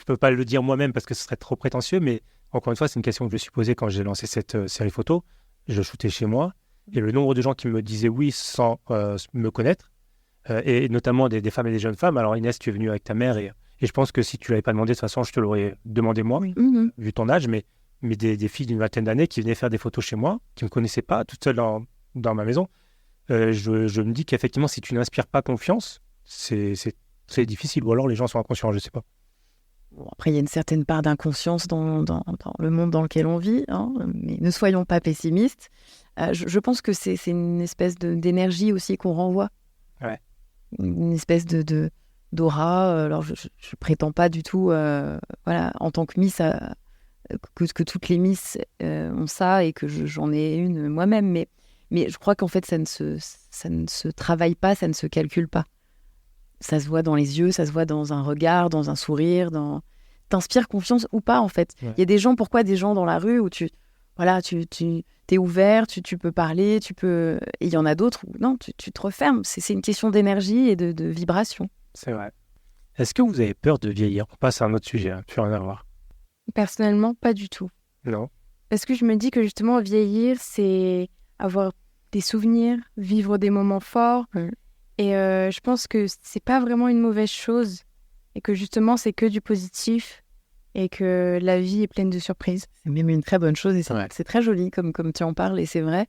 Speaker 3: peux pas le dire moi-même parce que ce serait trop prétentieux, mais encore une fois, c'est une question que je me suis posée quand j'ai lancé cette série photo. Je shootais chez moi et le nombre de gens qui me disaient oui sans me connaître, et notamment des femmes et des jeunes femmes. Alors Inès, tu es venue avec ta mère et je pense que si tu l'avais pas demandé, de toute façon, je te l'aurais demandé moi, vu ton âge, mais des filles d'une vingtaine d'années qui venaient faire des photos chez moi, qui me connaissaient pas, toutes seules dans ma maison. Je me dis qu'effectivement, si tu n'inspires pas confiance, c'est très difficile. Ou alors les gens sont inconscients, je sais pas.
Speaker 1: Bon, après, il y a une certaine part d'inconscience dans le monde dans lequel on vit, hein, mais ne soyons pas pessimistes. Je pense que c'est une espèce d'énergie aussi qu'on renvoie.
Speaker 3: Ouais.
Speaker 1: Une espèce d'aura. Alors, je prétends pas du tout, en tant que Miss, que toutes les Miss ont ça et que j'en ai une moi-même. Mais je crois qu'en fait, ça ne se travaille pas, ça ne se calcule pas. Ça se voit dans les yeux, ça se voit dans un regard, dans un sourire, t'inspires confiance ou pas, en fait. Il y a des gens, pourquoi des gens dans la rue où tu t'es ouvert, tu peux parler, et il y en a d'autres où non, tu te refermes. C'est une question d'énergie et de vibration.
Speaker 3: C'est vrai. Est-ce que vous avez peur de vieillir? On passe à un autre sujet, plus rien à voir.
Speaker 2: Personnellement, pas du tout.
Speaker 3: Non.
Speaker 2: Parce que je me dis que justement, vieillir, c'est avoir des souvenirs, vivre des moments forts. Et je pense que c'est pas vraiment une mauvaise chose et que justement c'est que du positif et que la vie est pleine de surprises.
Speaker 1: C'est même une très bonne chose et c'est très joli comme tu en parles et c'est vrai.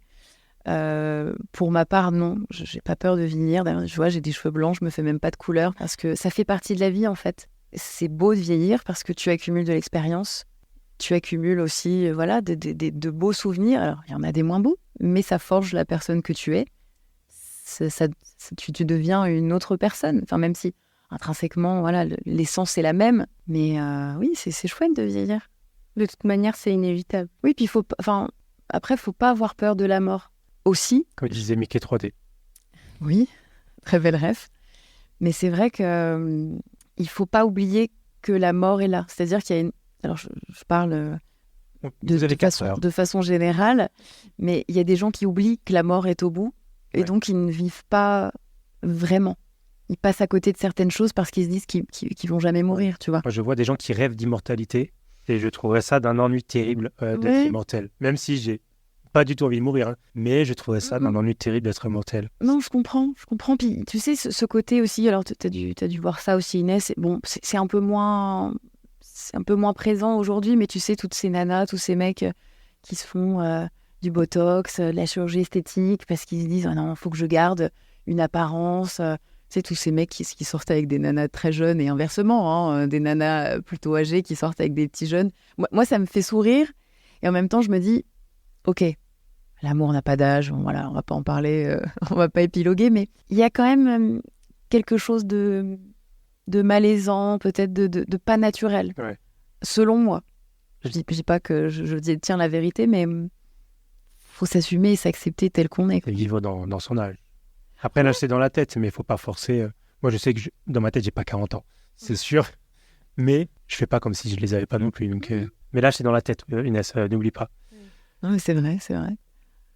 Speaker 1: Pour ma part, non, j'ai pas peur de vieillir. D'ailleurs, je vois, j'ai des cheveux blancs, je me fais même pas de couleur parce que ça fait partie de la vie en fait. C'est beau de vieillir parce que tu accumules de l'expérience. Tu accumules aussi de beaux souvenirs. Alors, il y en a des moins beaux, mais ça forge la personne que tu es. Tu deviens une autre personne. Enfin, même si intrinsèquement, l'essence est la même. Mais oui, c'est chouette de vieillir.
Speaker 2: De toute manière, c'est inévitable.
Speaker 1: Oui, puis après, faut pas avoir peur de la mort. Aussi.
Speaker 3: Comme disait Mickey 3D.
Speaker 1: Oui, très belle ref. Mais c'est vrai que il faut pas oublier que la mort est là. C'est-à-dire qu'il y a une... Alors, je parle de façon générale, mais il y a des gens qui oublient que la mort est au bout. Et donc, ils ne vivent pas vraiment. Ils passent à côté de certaines choses parce qu'ils se disent qu'ils vont jamais mourir, tu vois.
Speaker 3: Moi, je vois des gens qui rêvent d'immortalité et je trouverais ça d'un ennui terrible d'être immortel. Même si j'ai pas du tout envie de mourir, hein, mais je trouverais ça d'un ennui terrible d'être immortel.
Speaker 1: Non, je comprends. Puis, tu sais, ce côté aussi, alors t'as dû voir ça aussi, Inès. Bon, c'est un peu moins présent aujourd'hui, mais tu sais, toutes ces nanas, tous ces mecs qui se font... du botox, de la chirurgie esthétique, parce qu'ils se disent « non, il faut que je garde une apparence ». Tu sais, tous ces mecs qui sortent avec des nanas très jeunes et inversement, des nanas plutôt âgées qui sortent avec des petits jeunes. Moi, ça me fait sourire. Et en même temps, je me dis « Ok, l'amour n'a pas d'âge, on va pas en parler, on va pas épiloguer, mais il y a quand même quelque chose de malaisant, peut-être de pas naturel, selon moi. Je dis pas que je détiens la vérité, mais faut s'assumer et s'accepter tel qu'on est.
Speaker 3: Et vivre dans son âge. Après, là, c'est dans la tête, mais il faut pas forcer. Moi, je sais que dans ma tête, j'ai pas 40 ans, c'est sûr. Mais je fais pas comme si je les avais pas non plus. Donc, mais là, c'est dans la tête, Inès, n'oublie pas.
Speaker 1: Non, mais c'est vrai.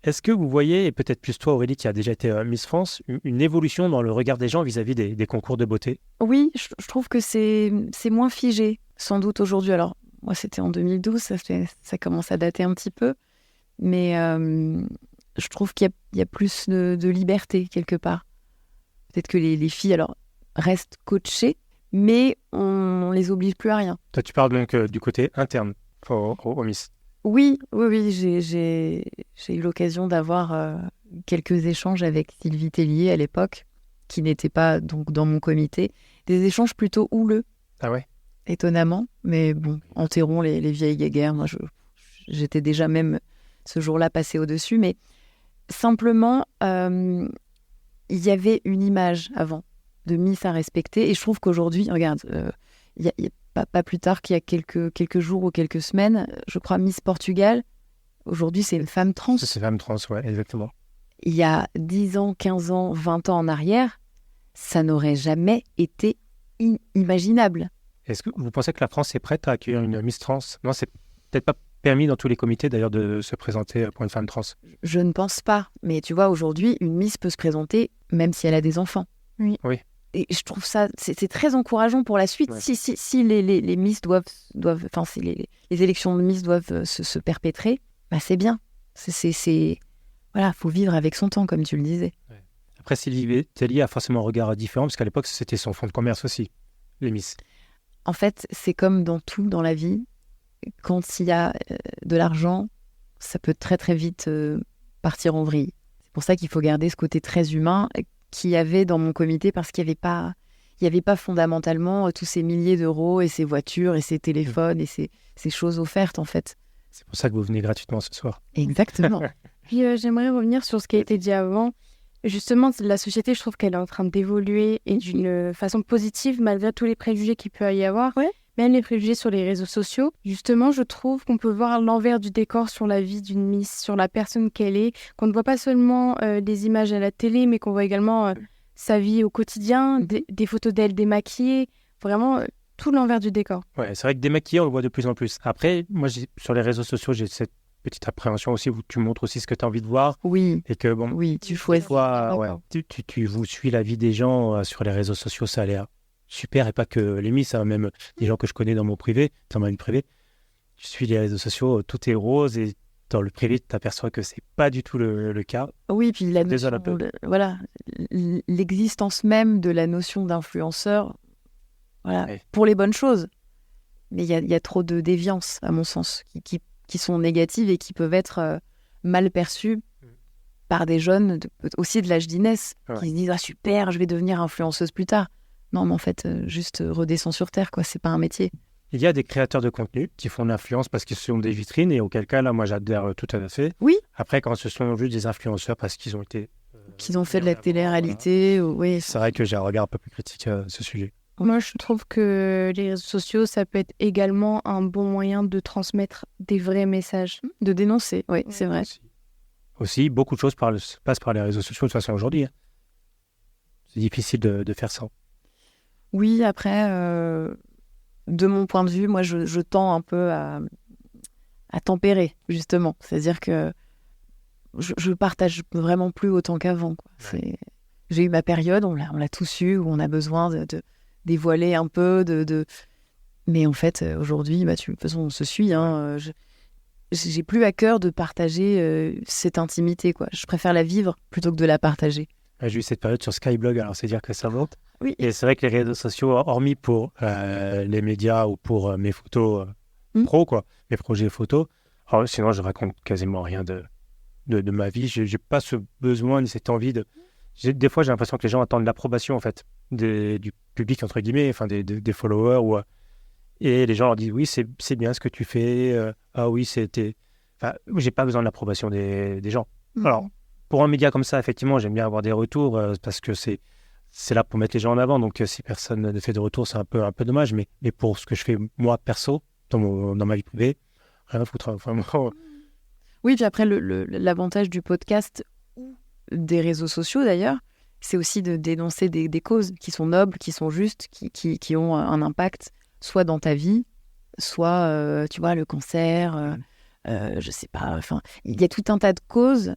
Speaker 3: Est-ce que vous voyez, et peut-être plus toi, Aurélie, qui a déjà été Miss France, une évolution dans le regard des gens vis-à-vis des concours de beauté?
Speaker 1: Oui, je trouve que c'est moins figé, sans doute aujourd'hui. Alors, moi, c'était en 2012, ça commence à dater un petit peu. Mais je trouve qu'il y a plus de liberté, quelque part. Peut-être que les filles, alors, restent coachées, mais on les oblige plus à rien.
Speaker 3: Toi, tu parles donc du côté interne au Miss.
Speaker 1: Oui, j'ai eu l'occasion d'avoir quelques échanges avec Sylvie Tellier à l'époque, qui n'était pas donc dans mon comité. Des échanges plutôt houleux.
Speaker 3: Ah ouais?
Speaker 1: Étonnamment, mais bon, enterrons les vieilles guéguerres. Moi, j'étais déjà même ce jour-là passée au-dessus, mais simplement, il y avait une image avant de Miss à respecter, et je trouve qu'aujourd'hui, regarde, il y a pas plus tard qu'il y a quelques jours ou quelques semaines, je crois Miss Portugal, aujourd'hui c'est une femme trans.
Speaker 3: C'est une femme trans, ouais, exactement.
Speaker 1: Il y a 10 ans, 15 ans, 20 ans en arrière, ça n'aurait jamais été inimaginable.
Speaker 3: Est-ce que vous pensez que la France est prête à accueillir une Miss trans? Non, c'est peut-être pas permis dans tous les comités d'ailleurs de se présenter pour une femme trans.
Speaker 1: Je ne pense pas, mais tu vois, aujourd'hui, une Miss peut se présenter même si elle a des enfants.
Speaker 2: Oui.
Speaker 1: Et je trouve ça, c'est très encourageant pour la suite. Ouais. Si les Miss enfin, si les élections de Miss doivent se perpétrer, bah c'est bien. Voilà, faut vivre avec son temps, comme tu le disais.
Speaker 3: Ouais. Après, Sylvie Tellier a forcément un regard différent, parce qu'à l'époque, c'était son fonds de commerce aussi, les Miss.
Speaker 1: En fait, c'est comme dans tout dans la vie. Quand il y a de l'argent, ça peut très très vite partir en vrille. C'est pour ça qu'il faut garder ce côté très humain qu'il y avait dans mon comité, parce qu'il n'y avait pas fondamentalement tous ces milliers d'euros et ces voitures et ces téléphones et ces choses offertes en fait.
Speaker 3: C'est pour ça que vous venez gratuitement ce soir.
Speaker 1: Exactement.
Speaker 2: Puis j'aimerais revenir sur ce qui a été dit avant. Justement, la société, je trouve qu'elle est en train d'évoluer et d'une façon positive malgré tous les préjugés qu'il peut y avoir. Ouais. Même les préjugés sur les réseaux sociaux. Justement, je trouve qu'on peut voir l'envers du décor sur la vie d'une Miss, sur la personne qu'elle est, qu'on ne voit pas seulement des images à la télé, mais qu'on voit également sa vie au quotidien, des photos d'elle démaquillée, vraiment tout l'envers du décor.
Speaker 3: Ouais, c'est vrai que démaquillée, on le voit de plus en plus. Après, moi, sur les réseaux sociaux, j'ai cette petite appréhension aussi où tu montres aussi ce que tu as envie de voir.
Speaker 1: Oui.
Speaker 3: Et que, bon,
Speaker 1: oui, tu choisis.
Speaker 3: Tu vous suis la vie des gens sur les réseaux sociaux, ça a l'air super, et pas que les Miss, hein, même des gens que je connais dans mon privé, dans ma vie privée. Je suis les réseaux sociaux, tout est rose, et dans le privé, tu t'aperçois que c'est pas du tout le cas.
Speaker 1: Oui, puis voilà, l'existence même de la notion d'influenceur, voilà, ouais. Pour les bonnes choses. Mais il y a trop de déviances, à mon sens, qui sont négatives et qui peuvent être mal perçues par des jeunes, aussi de l'âge d'Inès, qui se disent « Ah super, je vais devenir influenceuse plus tard ». Non, mais en fait, juste redescends sur terre, quoi. C'est pas un métier.
Speaker 3: Il y a des créateurs de contenu qui font de l'influence parce qu'ils sont des vitrines, et auquel cas, là, moi, j'adhère tout à fait.
Speaker 1: Oui.
Speaker 3: Après, quand ce sont juste des influenceurs parce qu'ils ont été...
Speaker 1: qu'ils ont fait de la télé-réalité,
Speaker 3: voilà.
Speaker 1: Oui.
Speaker 3: C'est vrai que j'ai un regard un peu plus critique à ce sujet.
Speaker 2: Moi, je trouve que les réseaux sociaux, ça peut être également un bon moyen de transmettre des vrais messages.
Speaker 1: De dénoncer, oui, c'est vrai.
Speaker 3: Aussi, beaucoup de choses passent par les réseaux sociaux de toute façon aujourd'hui. C'est difficile de faire ça.
Speaker 1: Oui, après, de mon point de vue, moi, je tends un peu à tempérer, justement. C'est-à-dire que je partage vraiment plus autant qu'avant, quoi. Ouais. J'ai eu ma période, on l'a tous eu, où on a besoin de dévoiler un peu, mais en fait, aujourd'hui, de toute façon, on se suit. Hein, j'ai plus à cœur de partager cette intimité, quoi. Je préfère la vivre plutôt que de la partager.
Speaker 3: J'ai eu cette période sur Skyblog, alors c'est dire que ça monte.
Speaker 1: Oui.
Speaker 3: Et c'est vrai que les réseaux sociaux, hormis pour les médias ou pour mes photos pro, quoi, mes projets photos, alors, sinon je raconte quasiment rien de ma vie. J'ai pas ce besoin ni cette envie de... Des fois, j'ai l'impression que les gens attendent l'approbation, en fait, du public, entre guillemets, enfin des followers. Et les gens leur disent, oui, c'est bien ce que tu fais. Ah oui, c'était... Enfin, j'ai pas besoin de l'approbation des gens. Alors, pour un média comme ça, effectivement, j'aime bien avoir des retours parce que c'est là pour mettre les gens en avant. Donc, si personne ne fait de retour, c'est un peu dommage. Mais pour ce que je fais, moi, perso, dans ma vie privée, rien à foutre. Vraiment.
Speaker 1: Oui, puis après, l'avantage du podcast ou des réseaux sociaux, d'ailleurs, c'est aussi de dénoncer des causes qui sont nobles, qui sont justes, qui ont un impact, soit dans ta vie, soit, tu vois, le cancer, je sais pas, enfin, il y a tout un tas de causes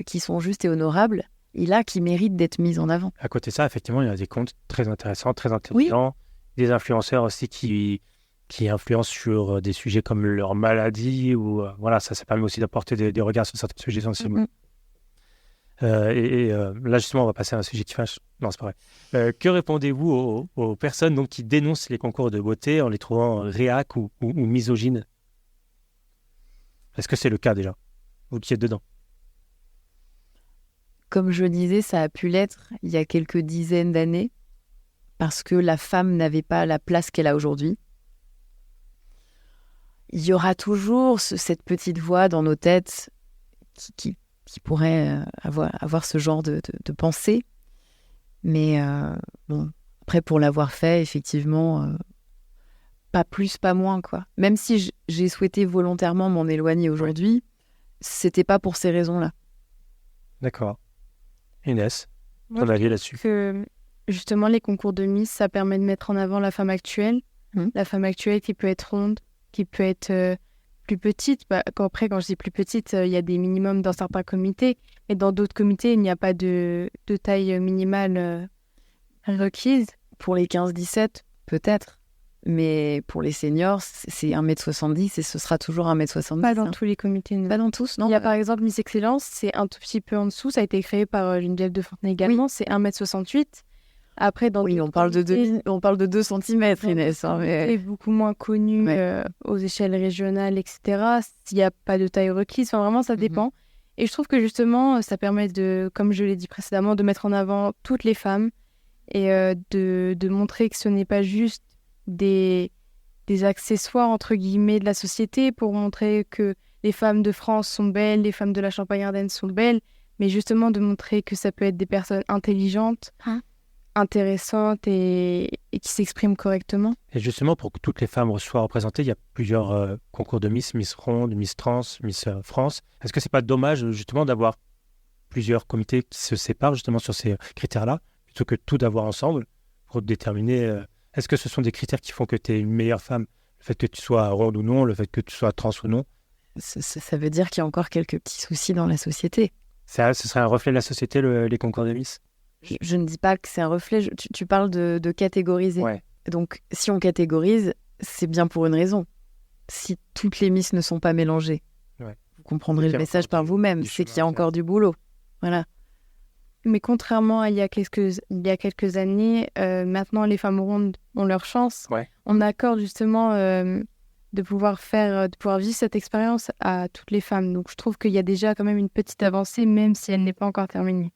Speaker 1: qui sont justes et honorables, et là, qui méritent d'être mises en avant.
Speaker 3: À côté de ça, effectivement, il y a des comptes très intéressants, très intelligents, des influenceurs aussi qui influencent sur des sujets comme leur maladie, ou voilà, ça permet aussi d'apporter des regards sur certains sujets sensibles. Là, justement, on va passer à un sujet qui fâche. Non, c'est pas vrai. Que répondez-vous aux personnes donc, qui dénoncent les concours de beauté en les trouvant réac ou misogynes? Est-ce que c'est le cas déjà? Vous qui êtes dedans?
Speaker 1: Comme je le disais, ça a pu l'être il y a quelques dizaines d'années, parce que la femme n'avait pas la place qu'elle a aujourd'hui. Il y aura toujours cette petite voix dans nos têtes qui pourrait avoir ce genre de pensée. Mais bon, après, pour l'avoir fait, effectivement, pas plus, pas moins, quoi. Même si j'ai souhaité volontairement m'en éloigner aujourd'hui, c'était pas pour ces raisons-là.
Speaker 3: D'accord. Inès, ton avis là-dessus?
Speaker 2: Que justement, les concours de Miss, ça permet de mettre en avant la femme actuelle. La femme actuelle qui peut être ronde, qui peut être plus petite. Après, quand je dis plus petite, il y a des minimums dans certains comités. Et dans d'autres comités, il n'y a pas de taille minimale requise.
Speaker 1: Pour les 15-17, peut-être. Mais pour les seniors, c'est 1m70 et ce sera toujours 1m70.
Speaker 2: Pas dans tous les comités. Non.
Speaker 1: Pas dans tous, non.
Speaker 2: Il y a par exemple Miss Excellence, c'est un tout petit peu en dessous. Ça a été créé par Geneviève de Fontenay également. C'est 1m68. Après, on parle de 2 cm, Inès. Mais... C'est beaucoup moins connu aux échelles régionales, etc. S'il n'y a pas de taille requise, enfin, vraiment, ça dépend. Et je trouve que justement, ça permet de, comme je l'ai dit précédemment, de mettre en avant toutes les femmes et de montrer que ce n'est pas juste des accessoires, entre guillemets, de la société pour montrer que les femmes de France sont belles, les femmes de la Champagne-Ardenne sont belles, mais justement de montrer que ça peut être des personnes intelligentes, intéressantes et qui s'expriment correctement.
Speaker 3: Et justement, pour que toutes les femmes soient représentées, il y a plusieurs concours de Miss Ronde, Miss Trans, Miss France. Est-ce que c'est pas dommage justement d'avoir plusieurs comités qui se séparent justement sur ces critères-là, plutôt que tout d'avoir ensemble pour déterminer... Est-ce que ce sont des critères qui font que tu es une meilleure femme? Le fait que tu sois ronde ou non, le fait que tu sois trans ou non?
Speaker 1: Ça veut dire qu'il y a encore quelques petits soucis dans la société.
Speaker 3: Ce serait un reflet de la société, les concours de Miss?
Speaker 1: Je ne dis pas que c'est un reflet, tu parles de catégoriser.
Speaker 3: Ouais.
Speaker 1: Donc, si on catégorise, c'est bien pour une raison. Si toutes les Miss ne sont pas mélangées, vous comprendrez le message par vous-même, c'est qu'il y a encore du boulot. Voilà.
Speaker 2: Mais contrairement à il y a quelques années, maintenant les femmes rondes ont leur chance. On accorde justement de pouvoir vivre cette expérience à toutes les femmes. Donc je trouve qu'il y a déjà quand même une petite avancée, même si elle n'est pas encore terminée.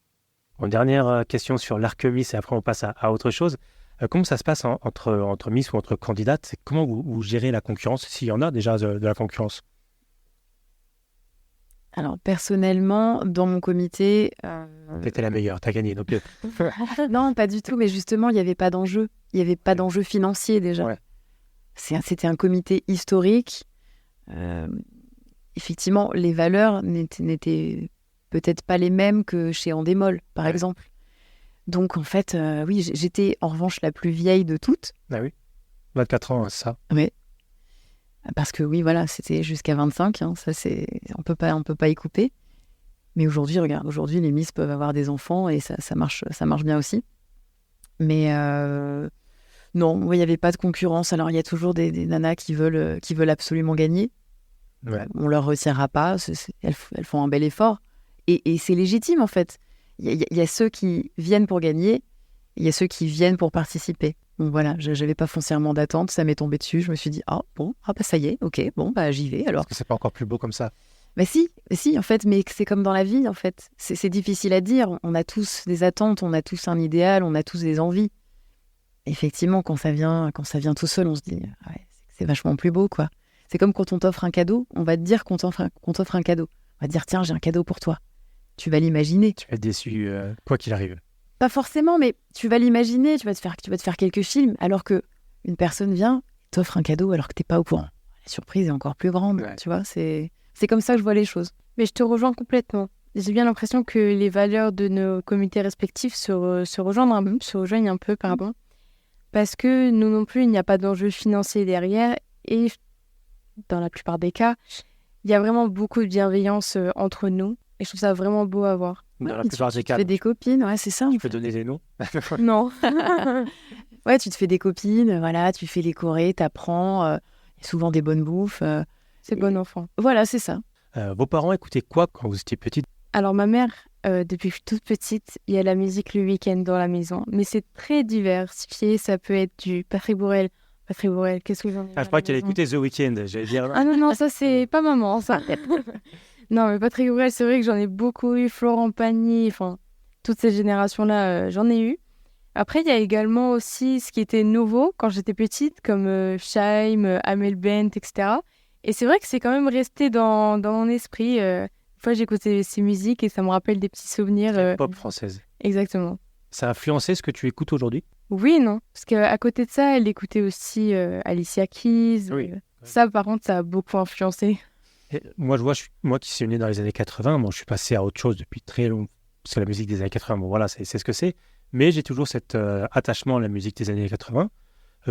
Speaker 3: Bon, dernière question sur l'arc Miss, et après on passe à autre chose. Comment ça se passe entre Miss ou entre candidates? Comment vous gérez la concurrence, s'il y en a déjà de la concurrence?
Speaker 1: Alors, personnellement, dans mon comité...
Speaker 3: T'étais la meilleure, t'as gagné. Donc...
Speaker 1: Non, pas du tout, mais justement, il n'y avait pas d'enjeu. Il n'y avait pas d'enjeu financier, déjà. C'était un comité historique. Effectivement, les valeurs n'étaient peut-être pas les mêmes que chez Endemol, par exemple. Donc, en fait, oui, j'étais en revanche la plus vieille de toutes.
Speaker 3: Ah oui, 24 ans, c'est ça.
Speaker 1: Oui. Parce que oui, voilà, c'était jusqu'à 25, ça on peut pas y couper. Mais aujourd'hui, regarde, les Miss peuvent avoir des enfants et ça marche bien aussi. Mais non, il n'y avait pas de concurrence. Alors il y a toujours des nanas qui veulent absolument gagner. On leur retirera pas, elles font un bel effort. Et c'est légitime en fait. Il y a ceux qui viennent pour gagner, il y a ceux qui viennent pour participer. Donc voilà, je n'avais pas foncièrement d'attente, ça m'est tombé dessus, je me suis dit ça y est, ok, j'y vais alors.
Speaker 3: Est-ce que c'est pas encore plus beau comme ça?
Speaker 1: Si, en fait, mais c'est comme dans la vie en fait. C'est difficile à dire, on a tous des attentes, on a tous un idéal, on a tous des envies. Effectivement, quand ça vient tout seul, on se dit c'est vachement plus beau quoi. C'est comme quand on t'offre un cadeau, on va te dire qu'on t'offre un cadeau. On va te dire tiens, j'ai un cadeau pour toi. Tu vas l'imaginer.
Speaker 3: Tu vas être déçu quoi qu'il arrive.
Speaker 1: Pas forcément, mais tu vas l'imaginer, tu vas te faire quelques films, alors que une personne vient, t'offre un cadeau alors que t'es pas au courant. La surprise est encore plus grande, tu vois. C'est comme ça que je vois les choses.
Speaker 2: Mais je te rejoins complètement. J'ai bien l'impression que les valeurs de nos comités respectifs se rejoignent un peu, pardon. Parce que nous non plus, il n'y a pas d'enjeu financier derrière. Et dans la plupart des cas, il y a vraiment beaucoup de bienveillance entre nous. Et je trouve ça vraiment beau à voir.
Speaker 3: Dans la plupart des cas.
Speaker 1: Tu fais des copines, ouais, c'est ça.
Speaker 3: Tu peux donner des noms?
Speaker 2: Non.
Speaker 1: Ouais, tu te fais des copines, voilà, tu fais les chorés, t'apprends, souvent des bonnes bouffes.
Speaker 2: C'est bon enfant.
Speaker 1: Voilà, c'est ça.
Speaker 3: Vos parents écoutaient quoi quand vous étiez petite?
Speaker 2: Alors ma mère, depuis que je suis toute petite, il y a la musique le week-end dans la maison. Mais c'est très diversifié, ça peut être du Patrick Bruel. Patrick Bruel, qu'est-ce que j'en ai
Speaker 3: Je crois qu'elle écoutait The Weeknd, j'allais dire.
Speaker 2: Ah non, ça c'est pas maman, ça. Non, mais Patrick Bruel, c'est vrai que j'en ai beaucoup eu, Florent Pagny, enfin, toutes ces générations-là, j'en ai eu. Après, il y a également aussi ce qui était nouveau quand j'étais petite, comme Shaim, Amel Bent, etc. Et c'est vrai que c'est quand même resté dans mon esprit. Une fois, j'écoutais ces musiques et ça me rappelle des petits souvenirs.
Speaker 3: Pop française.
Speaker 2: Exactement.
Speaker 3: Ça a influencé ce que tu écoutes aujourd'hui?
Speaker 2: Oui, non. Parce qu'à côté de ça, elle écoutait aussi Alicia Keys.
Speaker 3: Oui.
Speaker 2: Ça, par contre, ça a beaucoup influencé.
Speaker 3: Et moi, moi qui suis né dans les années 80, bon, je suis passé à autre chose depuis très longtemps. Parce que la musique des années 80, bon voilà, c'est ce que c'est. Mais j'ai toujours cet attachement à la musique des années 80.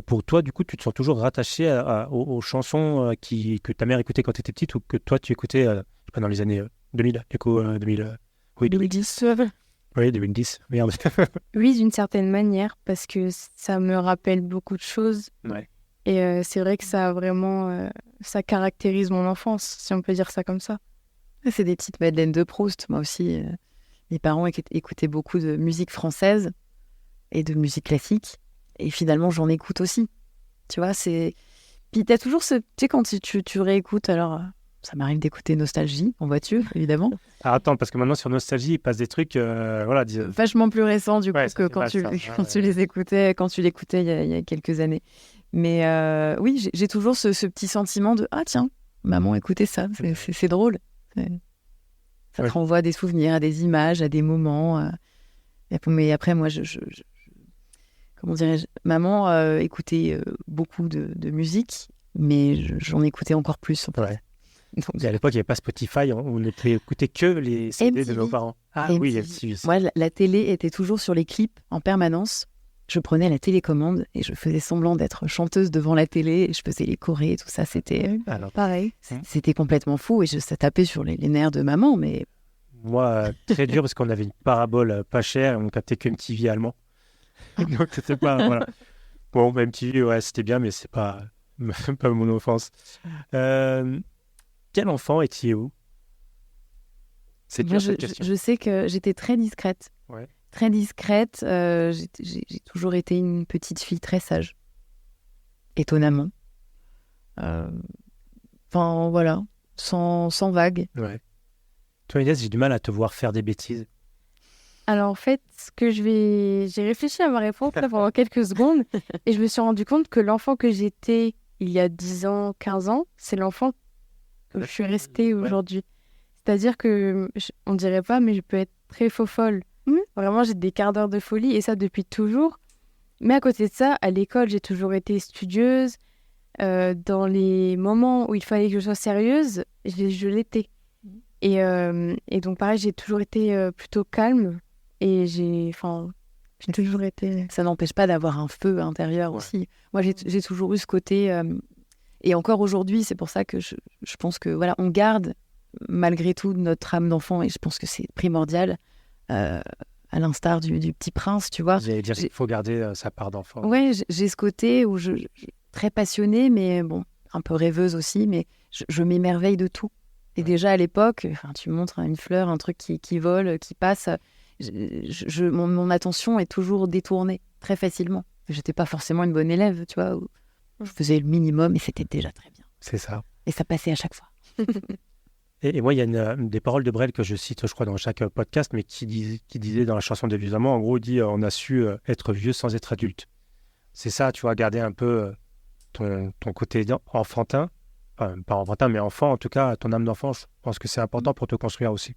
Speaker 3: Pour toi, du coup, tu te sens toujours rattaché aux chansons que ta mère écoutait quand tu étais petite ou que toi, tu écoutais je sais pas, dans les années 2000, du coup, 2000, oui,
Speaker 2: 2010.
Speaker 3: Oui, 2010, merde.
Speaker 2: Oui, d'une certaine manière, parce que ça me rappelle beaucoup de choses.
Speaker 3: Ouais.
Speaker 2: Et c'est vrai que ça a vraiment... ça caractérise mon enfance, si on peut dire ça comme ça.
Speaker 1: C'est des petites Madeleines de Proust. Moi aussi, mes parents écoutaient beaucoup de musique française et de musique classique. Et finalement, j'en écoute aussi. Tu vois, c'est... Puis t'as toujours ce... Tu sais, quand tu réécoutes, alors... Ça m'arrive d'écouter Nostalgie en voiture, évidemment.
Speaker 3: Ah, attends, parce que maintenant, sur Nostalgie, il passe des trucs... voilà,
Speaker 1: vachement plus récents, du coup, que quand tu l'écoutais il y a quelques années. Mais oui, j'ai toujours ce petit sentiment de « Ah tiens, maman écoutait ça, c'est drôle. » Ça te renvoie à des souvenirs, à des images, à des moments. Mais après, moi, comment dirais-je, maman écoutait beaucoup de musique, mais j'en écoutais encore plus. En fait.
Speaker 3: Ouais. Donc, à l'époque, il n'y avait pas Spotify, on ne pouvait écouter que les CD de nos parents. Ah MTV. Oui, MTV.
Speaker 1: Moi, la télé était toujours sur les clips en permanence. Je prenais la télécommande et je faisais semblant d'être chanteuse devant la télé. Et je faisais les chorés, tout ça, c'était pareil. C'était complètement fou et ça tapait sur les nerfs de maman, mais...
Speaker 3: Moi, très dur parce qu'on avait une parabole pas chère et on captait que MTV allemand. Donc, c'était pas... Voilà. Bon, MTV, ouais, c'était bien, mais c'est pas mon offense. Quel enfant étiez-vous? C'est dur, cette question.
Speaker 1: Je sais que j'étais très discrète.
Speaker 3: Ouais.
Speaker 1: Très discrète. J'ai toujours été une petite fille très sage. Étonnamment. Enfin, voilà. Sans vague.
Speaker 3: Ouais. Toi, Inès, j'ai du mal à te voir faire des bêtises.
Speaker 2: Alors, en fait, j'ai réfléchi à ma réponse là, pendant quelques secondes et je me suis rendu compte que l'enfant que j'étais il y a 10 ans, 15 ans, c'est l'enfant que je suis restée aujourd'hui. C'est-à-dire que, on dirait pas, mais je peux être très faux-folle. Vraiment, j'ai des quarts d'heure de folie, et ça depuis toujours. Mais à côté de ça, à l'école, j'ai toujours été studieuse. Dans les moments où il fallait que je sois sérieuse, je l'étais. Et donc, pareil, j'ai toujours été plutôt calme. Et j'ai toujours été...
Speaker 1: Ça n'empêche pas d'avoir un feu intérieur aussi. Moi, j'ai toujours eu ce côté... Et encore aujourd'hui, c'est pour ça que je pense que voilà, on garde malgré tout notre âme d'enfant et je pense que c'est primordial, à l'instar du Petit Prince, tu vois.
Speaker 3: J'allais dire qu'il faut garder sa part d'enfant.
Speaker 1: Ouais, j'ai ce côté où je très passionnée, mais bon, un peu rêveuse aussi, mais je m'émerveille de tout. Et déjà à l'époque, tu montres une fleur, un truc qui vole, qui passe, mon attention est toujours détournée très facilement. J'étais pas forcément une bonne élève, tu vois. Je faisais le minimum et c'était déjà très bien.
Speaker 3: C'est ça.
Speaker 1: Et ça passait à chaque fois.
Speaker 3: Et moi, il y a des paroles de Brel que je cite, je crois, dans chaque podcast, mais qui disait dans la chanson des Vieux Amants, en gros, il dit on a su être vieux sans être adulte. C'est ça, tu vois, garder un peu ton côté enfantin, pas enfantin, mais enfant, en tout cas, ton âme d'enfant, je pense que c'est important pour te construire aussi.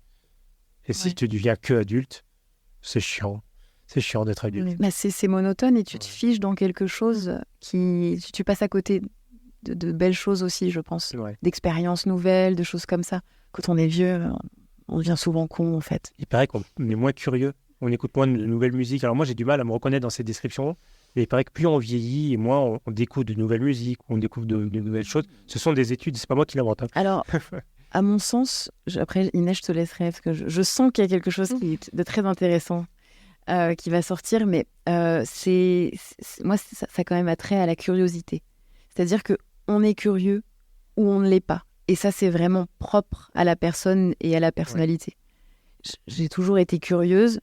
Speaker 3: Et si tu deviens que adulte, c'est chiant. c'est chiant d'être adulte.
Speaker 1: Bah, c'est monotone et tu te fiches dans quelque chose tu passes à côté de belles choses aussi, je pense.
Speaker 3: Ouais.
Speaker 1: D'expériences nouvelles, de choses comme ça. Quand on est vieux, on devient souvent con, en fait.
Speaker 3: Il paraît qu'on est moins curieux, on écoute moins de nouvelles musiques. Alors moi, j'ai du mal à me reconnaître dans ces descriptions. Et il paraît que plus on vieillit et moins on découvre de nouvelles musiques, on découvre de nouvelles choses. Ce sont des études, c'est pas moi qui l'invente. Hein.
Speaker 1: Alors, à mon sens, après Inès, je te laisserai, parce que je sens qu'il y a quelque chose de très intéressant qui va sortir, mais moi, ça a quand même attrait à la curiosité. C'est-à-dire qu'on est curieux ou on ne l'est pas. Et ça, c'est vraiment propre à la personne et à la personnalité. Ouais. J'ai toujours été curieuse,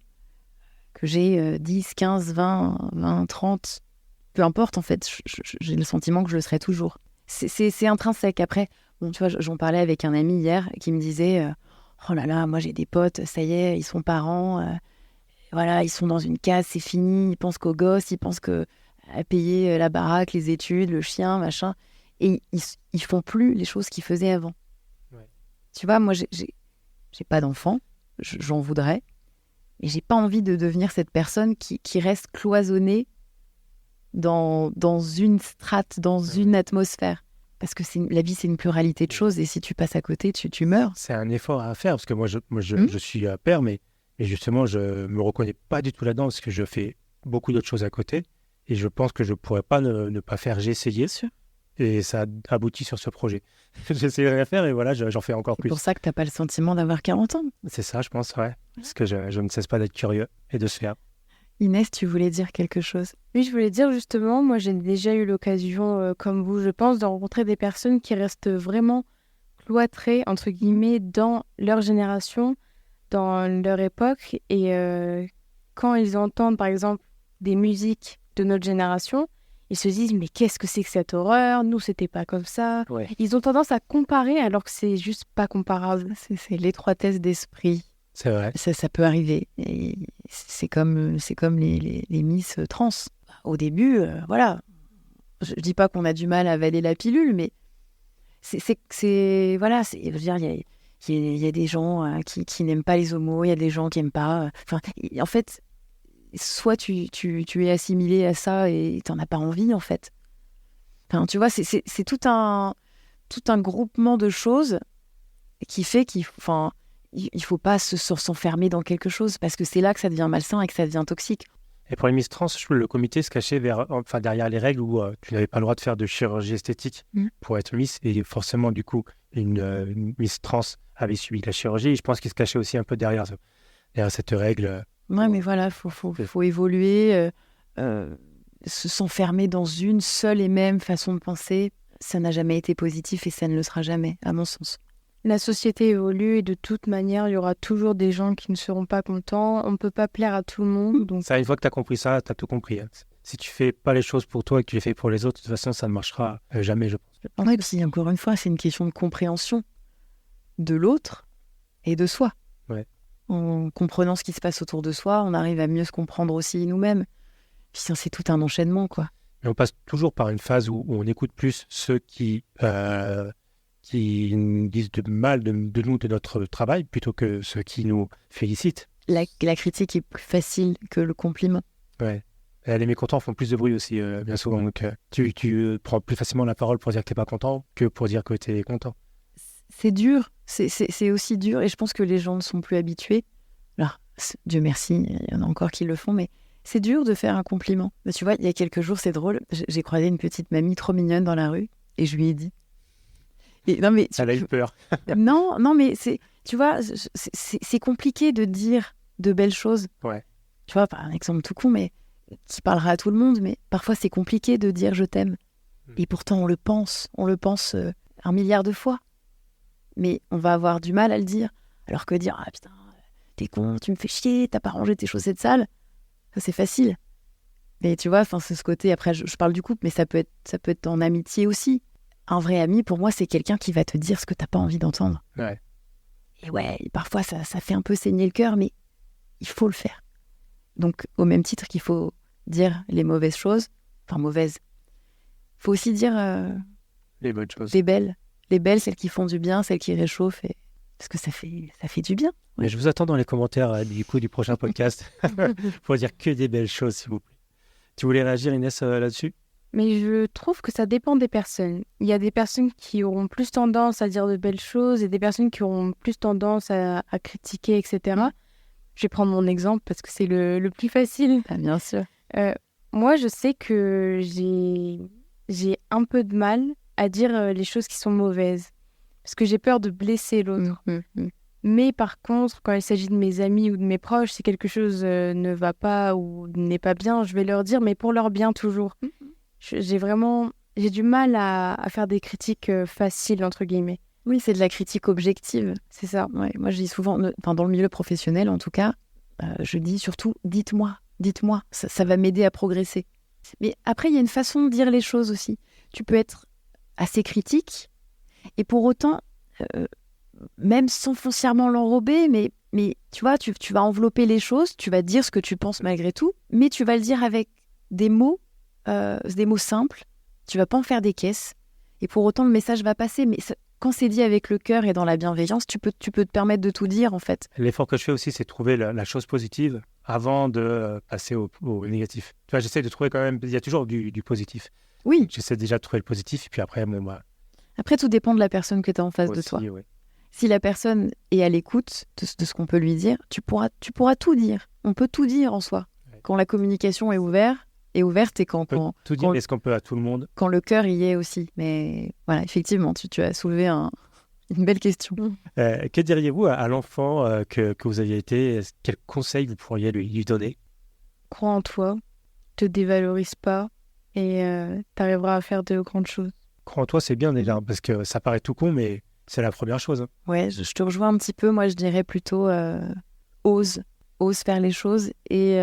Speaker 1: que j'ai 10, 15, 20, 30, peu importe en fait, j'ai le sentiment que je le serai toujours. C'est intrinsèque. Après, bon, tu vois, j'en parlais avec un ami hier qui me disait oh là là, moi j'ai des potes, ça y est, ils sont parents, voilà, ils sont dans une case, c'est fini, ils pensent qu'aux gosses, ils pensent à payer la baraque, les études, le chien, machin. Et ils font plus les choses qu'ils faisaient avant. Ouais. Tu vois, moi, j'ai pas d'enfant, j'en voudrais, et j'ai pas envie de devenir cette personne qui reste cloisonnée dans une strate, dans une atmosphère. Parce que la vie, c'est une pluralité de choses, et si tu passes à côté, tu meurs.
Speaker 3: C'est un effort à faire, parce que moi, je suis père, mais justement, je me reconnais pas du tout là-dedans, parce que je fais beaucoup d'autres choses à côté, et je pense que je pourrais pas ne pas faire. J'ai essayé. Sûr. Et ça aboutit sur ce projet. J'essaie de rien faire et voilà, j'en fais encore plus.
Speaker 1: C'est pour ça que tu n'as pas le sentiment d'avoir 40 ans.
Speaker 3: C'est ça, je pense, ouais. Parce que je ne cesse pas d'être curieux et de se faire.
Speaker 1: Inès, tu voulais dire quelque chose?
Speaker 2: Oui, je voulais dire justement, moi j'ai déjà eu l'occasion, comme vous, je pense, de rencontrer des personnes qui restent vraiment cloîtrées, entre guillemets, dans leur génération, dans leur époque. Et quand ils entendent, par exemple, des musiques de notre génération, ils se disent, mais qu'est-ce que c'est que cette horreur? Nous, c'était pas comme ça. Ouais. Ils ont tendance à comparer alors que c'est juste pas comparable.
Speaker 1: C'est l'étroitesse d'esprit.
Speaker 3: C'est vrai.
Speaker 1: Ça peut arriver. Et c'est comme les Miss trans. Au début, voilà. Je dis pas qu'on a du mal à avaler la pilule, mais voilà. Je veux dire, il y a des gens qui n'aiment pas les homos, il y a des gens qui n'aiment pas. En fait, soit tu es assimilé à ça et tu n'en as pas envie, en fait. Enfin, tu vois, c'est tout un groupement de choses qui fait qu'il faut pas s'enfermer dans quelque chose, parce que c'est là que ça devient malsain et que ça devient toxique.
Speaker 3: Et pour les Miss Trans, le comité se cachait derrière les règles où tu n'avais pas le droit de faire de chirurgie esthétique pour être Miss. Et forcément, du coup, une Miss Trans avait subi de la chirurgie. Et je pense qu'il se cachait aussi un peu derrière cette règle.
Speaker 1: Ouais, mais voilà, faut évoluer, s'enfermer dans une seule et même façon de penser. Ça n'a jamais été positif et ça ne le sera jamais, à mon sens.
Speaker 2: La société évolue et de toute manière, il y aura toujours des gens qui ne seront pas contents. On ne peut pas plaire à tout le monde. Donc...
Speaker 3: Ça, une fois que tu as compris ça, tu as tout compris. Hein. Si tu fais pas les choses pour toi et que tu les fais pour les autres, de toute façon, ça ne marchera jamais, je pense.
Speaker 1: Oui, puis encore une fois, c'est une question de compréhension de l'autre et de soi.
Speaker 3: Ouais.
Speaker 1: En comprenant ce qui se passe autour de soi, on arrive à mieux se comprendre aussi nous-mêmes. Puis c'est tout un enchaînement, quoi.
Speaker 3: Mais on passe toujours par une phase où on écoute plus ceux qui nous disent de mal de nous, de notre travail, plutôt que ceux qui nous félicitent.
Speaker 1: La critique est plus facile que le compliment.
Speaker 3: Ouais. Les mécontents font plus de bruit aussi, bien souvent. Donc, tu prends plus facilement la parole pour dire que tu n'es pas content que pour dire que tu es content.
Speaker 1: C'est dur. C'est aussi dur. Et je pense que les gens ne sont plus habitués. Alors, Dieu merci, il y en a encore qui le font, mais c'est dur de faire un compliment. Mais tu vois, il y a quelques jours, c'est drôle, j'ai croisé une petite mamie trop mignonne dans la rue et je lui ai dit...
Speaker 3: Elle a eu peur.
Speaker 1: Non, mais tu vois, c'est compliqué de dire de belles choses.
Speaker 3: Ouais.
Speaker 1: Tu vois, par un exemple tout con, mais qui parlera à tout le monde, mais parfois c'est compliqué de dire je t'aime. Et pourtant on le pense 1 milliard de fois. Mais on va avoir du mal à le dire. Alors que dire, ah putain, t'es con, tu me fais chier, t'as pas rangé tes chaussettes sales, ça c'est facile. Mais tu vois, c'est ce côté, après je parle du couple, mais ça peut être en amitié aussi. Un vrai ami, pour moi, c'est quelqu'un qui va te dire ce que t'as pas envie d'entendre.
Speaker 3: Ouais.
Speaker 1: Et ouais, parfois, ça fait un peu saigner le cœur, mais il faut le faire. Donc, au même titre qu'il faut dire les mauvaises choses, enfin mauvaises, il faut aussi dire
Speaker 3: les bonnes choses.
Speaker 1: Les belles, celles qui font du bien, celles qui réchauffent. Et parce que ça fait du bien.
Speaker 3: Mais je vous attends dans les commentaires du prochain podcast pour dire que des belles choses, s'il vous plaît. Tu voulais réagir, Inès, là-dessus?
Speaker 2: Mais je trouve que ça dépend des personnes. Il y a des personnes qui auront plus tendance à dire de belles choses et des personnes qui auront plus tendance à critiquer, etc. Je vais prendre mon exemple parce que c'est le plus facile.
Speaker 1: Ah, bien sûr.
Speaker 2: Moi, je sais que j'ai un peu de mal à dire les choses qui sont mauvaises parce que j'ai peur de blesser l'autre. Mais par contre, quand il s'agit de mes amis ou de mes proches, si quelque chose ne va pas ou n'est pas bien, je vais leur dire, mais pour leur bien toujours. J'ai du mal à faire des critiques faciles, entre guillemets.
Speaker 1: Oui, c'est de la critique objective.
Speaker 2: C'est ça.
Speaker 1: Ouais, moi, je dis souvent, dans le milieu professionnel, en tout cas, je dis surtout, dites-moi, ça va m'aider à progresser. Mais après, il y a une façon de dire les choses aussi. Tu peux être assez critique et pour autant, même sans foncièrement l'enrober, mais tu vois, tu vas envelopper les choses, tu vas dire ce que tu penses malgré tout, mais tu vas le dire avec des mots simples, tu vas pas en faire des caisses, et pour autant le message va passer. Mais quand c'est dit avec le cœur et dans la bienveillance, tu peux te permettre de tout dire en fait.
Speaker 3: L'effort que je fais aussi, c'est de trouver la chose positive avant de passer au négatif. Tu vois, j'essaie de trouver quand même, il y a toujours du positif.
Speaker 1: Oui.
Speaker 3: J'essaie déjà de trouver le positif, et puis après, moi...
Speaker 1: Après, tout dépend de la personne que tu as en face de toi.
Speaker 3: Ouais.
Speaker 1: Si la personne est à l'écoute de ce qu'on peut lui dire, tu pourras tout dire. On peut tout dire en soi. Ouais. Quand la communication est ouverte et quand
Speaker 3: tout dire, est-ce qu'on peut à tout le monde?
Speaker 1: Quand le cœur y est aussi. Mais voilà, effectivement, tu as soulevé une belle question.
Speaker 3: Que diriez-vous à l'enfant que vous aviez été? Quel conseil vous pourriez lui donner?
Speaker 2: Crois en toi, te dévalorise pas et t'arriveras à faire de grandes choses.
Speaker 3: Crois en toi, c'est bien déjà, parce que ça paraît tout con, mais c'est la première chose.
Speaker 1: Ouais, je te rejoins un petit peu. Moi, je dirais plutôt ose faire les choses. Et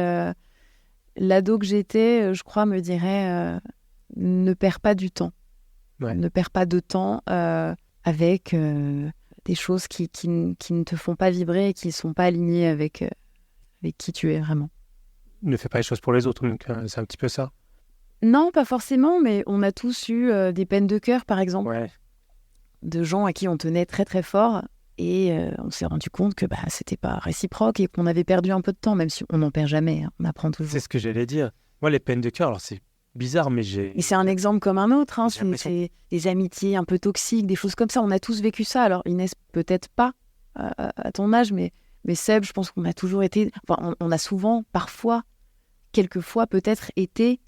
Speaker 1: l'ado que j'étais, je crois, me dirait ne perds pas du temps.
Speaker 3: Ouais.
Speaker 1: Ne perds pas de temps avec des choses qui ne te font pas vibrer et qui ne sont pas alignées avec qui tu es vraiment.
Speaker 3: Ne fais pas les choses pour les autres, donc c'est un petit peu ça.
Speaker 1: Non, pas forcément, mais on a tous eu des peines de cœur, par exemple.
Speaker 3: Ouais.
Speaker 1: De gens à qui on tenait très très fort et on s'est rendu compte que c'était pas réciproque et qu'on avait perdu un peu de temps, même si on n'en perd jamais, hein, on apprend toujours.
Speaker 3: C'est ce que j'allais dire. Moi, les peines de cœur, alors c'est bizarre, mais
Speaker 1: Et c'est un exemple comme un autre, hein, c'est des amitiés un peu toxiques, des choses comme ça, on a tous vécu ça. Alors Inès, peut-être pas à ton âge, mais Seb, je pense qu'on a toujours été, enfin, on a souvent, parfois, quelquefois peut-être été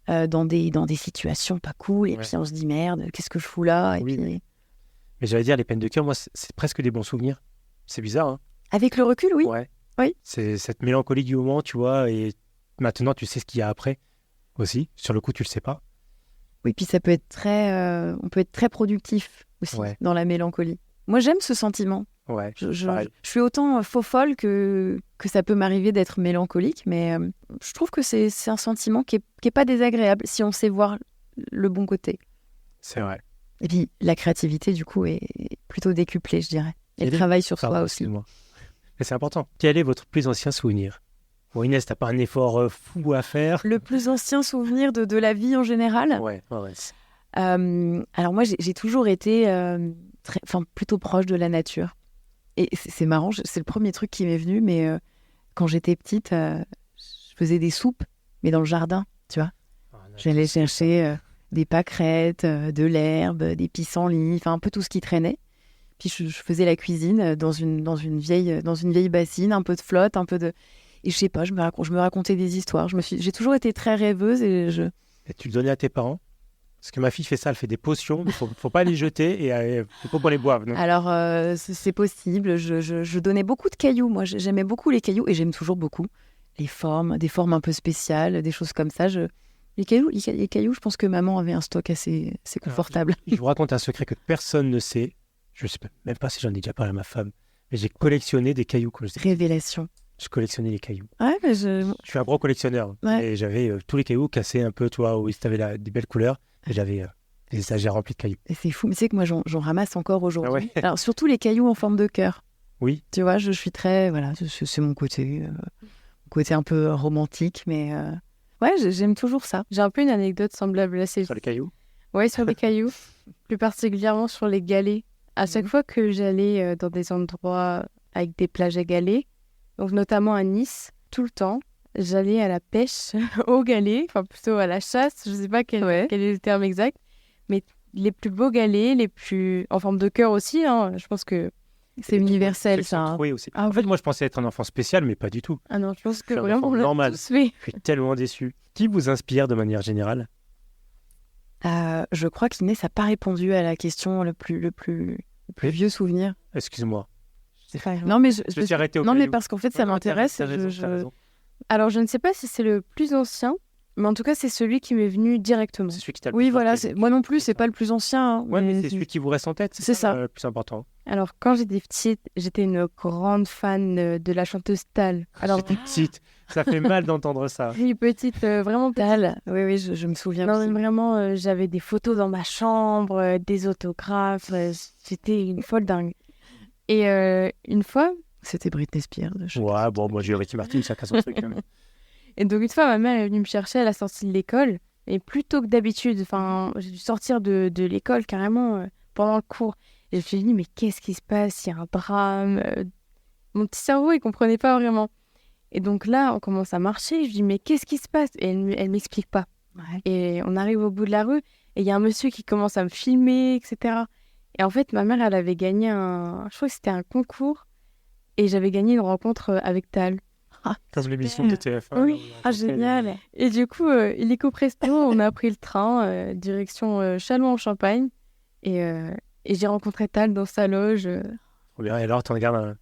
Speaker 1: dans des situations pas cool, et puis on se dit merde, qu'est-ce que je fous là, et
Speaker 3: oui.
Speaker 1: puis...
Speaker 3: Mais j'allais dire, les peines de cœur, moi, c'est presque des bons souvenirs. C'est bizarre, hein?
Speaker 1: Avec le recul, oui.
Speaker 3: Ouais.
Speaker 1: Oui.
Speaker 3: C'est cette mélancolie du moment, tu vois, et maintenant, tu sais ce qu'il y a après aussi. Sur le coup, tu le sais pas.
Speaker 1: Oui, puis ça peut être on peut être très productif aussi dans la mélancolie. Moi, j'aime ce sentiment.
Speaker 3: Ouais.
Speaker 1: Je suis autant faux-folle que ça peut m'arriver d'être mélancolique, mais je trouve que c'est un sentiment qui est pas désagréable si on sait voir le bon côté.
Speaker 3: C'est vrai.
Speaker 1: Et puis, la créativité, du coup, est plutôt décuplée, je dirais. Et le travail sur soi aussi.
Speaker 3: Mais c'est important. Quel est votre plus ancien souvenir? Bon, Inès, t'as pas un effort fou à faire?
Speaker 1: Le plus ancien souvenir de la vie en général?
Speaker 3: Ouais.
Speaker 1: Alors moi, j'ai toujours été plutôt proche de la nature. Et c'est marrant, c'est le premier truc qui m'est venu, mais quand j'étais petite, je faisais des soupes, mais dans le jardin, tu vois. J'allais chercher... des pâquerettes, de l'herbe, des pissenlits, enfin un peu tout ce qui traînait. Puis je faisais la cuisine dans une vieille bassine, un peu de flotte, un peu de... Et je sais pas, je me racontais des histoires. J'ai toujours été très rêveuse et
Speaker 3: tu le donnais à tes parents? Parce que ma fille fait ça, elle fait des potions, mais faut pas les jeter et faut pas les boire. Donc.
Speaker 1: Alors, c'est possible. Je donnais beaucoup de cailloux. Moi, j'aimais beaucoup les cailloux et j'aime toujours beaucoup des formes un peu spéciales, des choses comme ça. Les cailloux, je pense que maman avait un stock assez confortable.
Speaker 3: Alors, je vous raconte un secret que personne ne sait. Je ne sais même pas si j'en ai déjà parlé à ma femme. Mais j'ai collectionné des cailloux.
Speaker 1: Révélation.
Speaker 3: Je collectionnais les cailloux.
Speaker 1: Ouais, mais
Speaker 3: je suis un gros collectionneur. Ouais. Et j'avais tous les cailloux cassés un peu, toi, où tu avais des belles couleurs. Et j'avais des étagères remplies de cailloux.
Speaker 1: Et c'est fou. Mais tu sais que moi, j'en ramasse encore aujourd'hui.
Speaker 3: Ah ouais.
Speaker 1: Alors, surtout les cailloux en forme de cœur.
Speaker 3: Oui.
Speaker 1: Tu vois, je suis très... Voilà, c'est mon côté un peu romantique, mais... Ouais, j'aime toujours ça.
Speaker 2: J'ai un peu une anecdote semblable à celle-ci.
Speaker 3: Sur les cailloux?
Speaker 2: Ouais, sur les cailloux. Plus particulièrement sur les galets. À chaque fois que j'allais dans des endroits avec des plages égalées, donc notamment à Nice, tout le temps, j'allais à la pêche au galet, enfin plutôt à la chasse, je ne sais pas quel est le terme exact, mais les plus beaux galets, les plus en forme de cœur aussi, hein, je pense que c'est universel ça.
Speaker 3: Oui, aussi. En fait, moi je pensais être un enfant spécial, mais pas du tout.
Speaker 2: Ah non, je pense que
Speaker 3: Je suis un
Speaker 2: vraiment
Speaker 3: enfant
Speaker 2: on l'a
Speaker 3: normal.
Speaker 2: tous fait.
Speaker 3: Je suis tellement déçu. Qui vous inspire de manière générale?
Speaker 1: Je crois qu'Inès n'a pas répondu à la question le plus vieux souvenir.
Speaker 3: Excuse-moi.
Speaker 1: Non, mais
Speaker 3: Je suis arrêté au
Speaker 1: non, mais
Speaker 3: caillou.
Speaker 1: parce qu'en fait, ça m'intéresse.
Speaker 3: T'as raison.
Speaker 2: Alors, je ne sais pas si c'est le plus ancien, mais en tout cas, c'est celui qui m'est venu directement.
Speaker 3: C'est celui qui t'a le
Speaker 1: Oui,
Speaker 3: plus
Speaker 1: voilà.
Speaker 3: marqué.
Speaker 1: Moi non plus, c'est pas le plus ancien.
Speaker 3: Ouais, mais c'est celui qui vous reste en tête.
Speaker 1: C'est ça.
Speaker 3: Le plus important.
Speaker 2: Alors, quand j'étais petite, j'étais une grande fan de la chanteuse Tal. Alors,
Speaker 3: J'étais petite. Ça fait mal d'entendre ça.
Speaker 2: oui, petite, vraiment petite.
Speaker 1: Tal. Oui, je me souviens.
Speaker 2: Non, mais vraiment, j'avais des photos dans ma chambre, des autographes. J'étais une folle dingue. Et une fois...
Speaker 1: C'était Britney Spears.
Speaker 3: Ouais, bon, moi j'ai eu Ricky Martin, chacun son truc.
Speaker 2: Et donc, une fois, ma mère est venue me chercher à la sortie de l'école. Et plutôt que d'habitude, j'ai dû sortir de l'école carrément pendant le cours. Et je me suis dit, mais qu'est-ce qui se passe? Il y a un drame. Mon petit cerveau, il comprenait pas vraiment. Et donc là, on commence à marcher. Je dis, mais qu'est-ce qui se passe? Et elle m'explique pas.
Speaker 1: Ouais.
Speaker 2: Et on arrive au bout de la rue. Et il y a un monsieur qui commence à me filmer, etc. Et en fait, ma mère, elle avait gagné je crois que c'était un concours. Et j'avais gagné une rencontre avec Tal.
Speaker 3: Comme l'émission de TF1.
Speaker 2: Oui. Génial. Et du coup, illico presto, on a pris le train direction Châlons-en-Champagne. Et j'ai rencontré Tal dans sa loge.
Speaker 3: Trop bien. Et alors, t'en gardes un...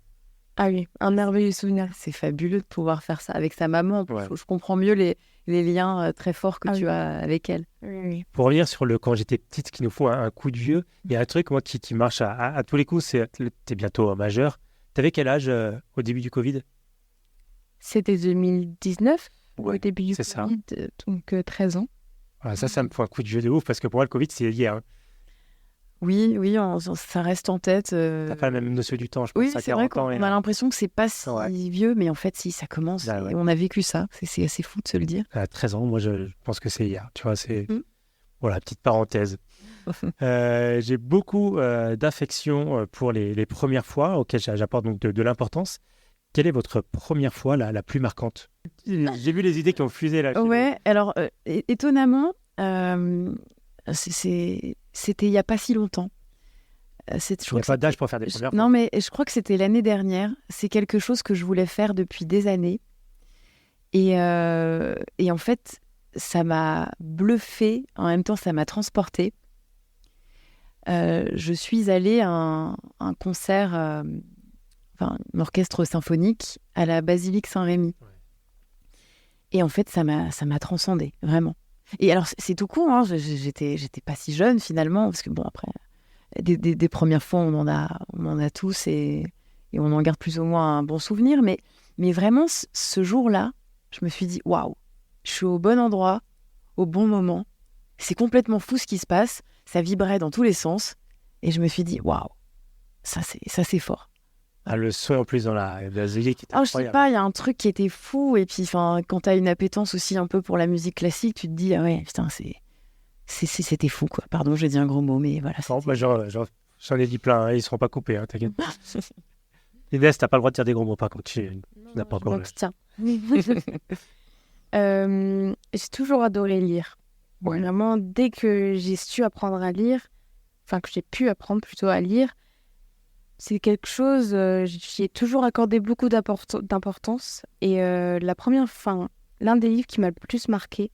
Speaker 2: Ah oui, un merveilleux souvenir.
Speaker 1: C'est fabuleux de pouvoir faire ça avec sa maman.
Speaker 3: Ouais.
Speaker 1: Je comprends mieux les liens très forts que tu as avec elle.
Speaker 2: Oui.
Speaker 3: Pour revenir sur le quand j'étais petite, qui nous faut un coup de vieux, il y a un truc moi qui marche à tous les coups, c'est t'es bientôt majeur. T'avais quel âge au début du Covid?
Speaker 2: C'était 2019,
Speaker 3: Ouais,
Speaker 2: au début du
Speaker 3: c'est ça.
Speaker 2: Covid, donc 13 ans.
Speaker 3: Voilà, ça me faut un coup de vieux de ouf parce que pour moi le Covid c'est hier. Hein.
Speaker 1: Oui, ça reste en tête.
Speaker 3: T'as pas la même notion du temps, je pense.
Speaker 1: Oui,
Speaker 3: à
Speaker 1: c'est vrai
Speaker 3: 40 ans.
Speaker 1: qu'on a l'impression que c'est pas si vieux, mais en fait, si, ça commence.
Speaker 3: Ah ouais.
Speaker 1: Et on a vécu ça. C'est assez fou de se le dire.
Speaker 3: À 13 ans, moi je pense que c'est hier. Tu vois, c'est... Voilà, petite parenthèse. J'ai beaucoup d'affection pour les premières fois auxquelles j'apporte donc de l'importance. Quelle est votre première fois la plus marquante? J'ai vu les idées qui ont fusé là.
Speaker 1: Ouais, alors étonnamment, c'était il n'y a pas si longtemps.
Speaker 3: Il n'y a pas d'âge pour faire des premières fois.
Speaker 1: Non, mais je crois que c'était l'année dernière. C'est quelque chose que je voulais faire depuis des années. Et en fait, ça m'a bluffée. En même temps, ça m'a transportée. Je suis allée à un concert, un orchestre symphonique à la Basilique Saint-Rémy. Ouais. Et en fait, ça m'a transcendée, vraiment. Et alors, c'est tout con, hein, j'étais pas si jeune finalement, parce que bon, après, des premières fois, on en a tous et on en garde plus ou moins un bon souvenir. Mais vraiment, ce jour-là, je me suis dit, waouh, je suis au bon endroit, au bon moment. C'est complètement fou ce qui se passe. Ça vibrait dans tous les sens. Et je me suis dit, waouh, ça c'est fort.
Speaker 3: Ah, le son en plus dans la basilique qui était incroyable.
Speaker 1: Je sais pas, il y a un truc qui était fou. Et puis, quand tu as une appétence aussi un peu pour la musique classique, tu te dis, ah ouais, putain, c'était fou, quoi. Pardon, j'ai dit un gros mot, mais voilà.
Speaker 3: Non, bah, j'en ai dit plein, hein, ils ne seront pas coupés, hein, t'inquiète. Inès, t'as pas le droit de dire des gros mots, par contre. Tu n'as pas encore.
Speaker 2: Tiens. J'ai toujours adoré lire. Ouais. Vraiment, dès que j'ai su apprendre à lire, enfin que j'ai pu apprendre plutôt à lire, c'est quelque chose, j'y ai toujours accordé beaucoup d'importance. Et l'un des livres qui m'a le plus marqué,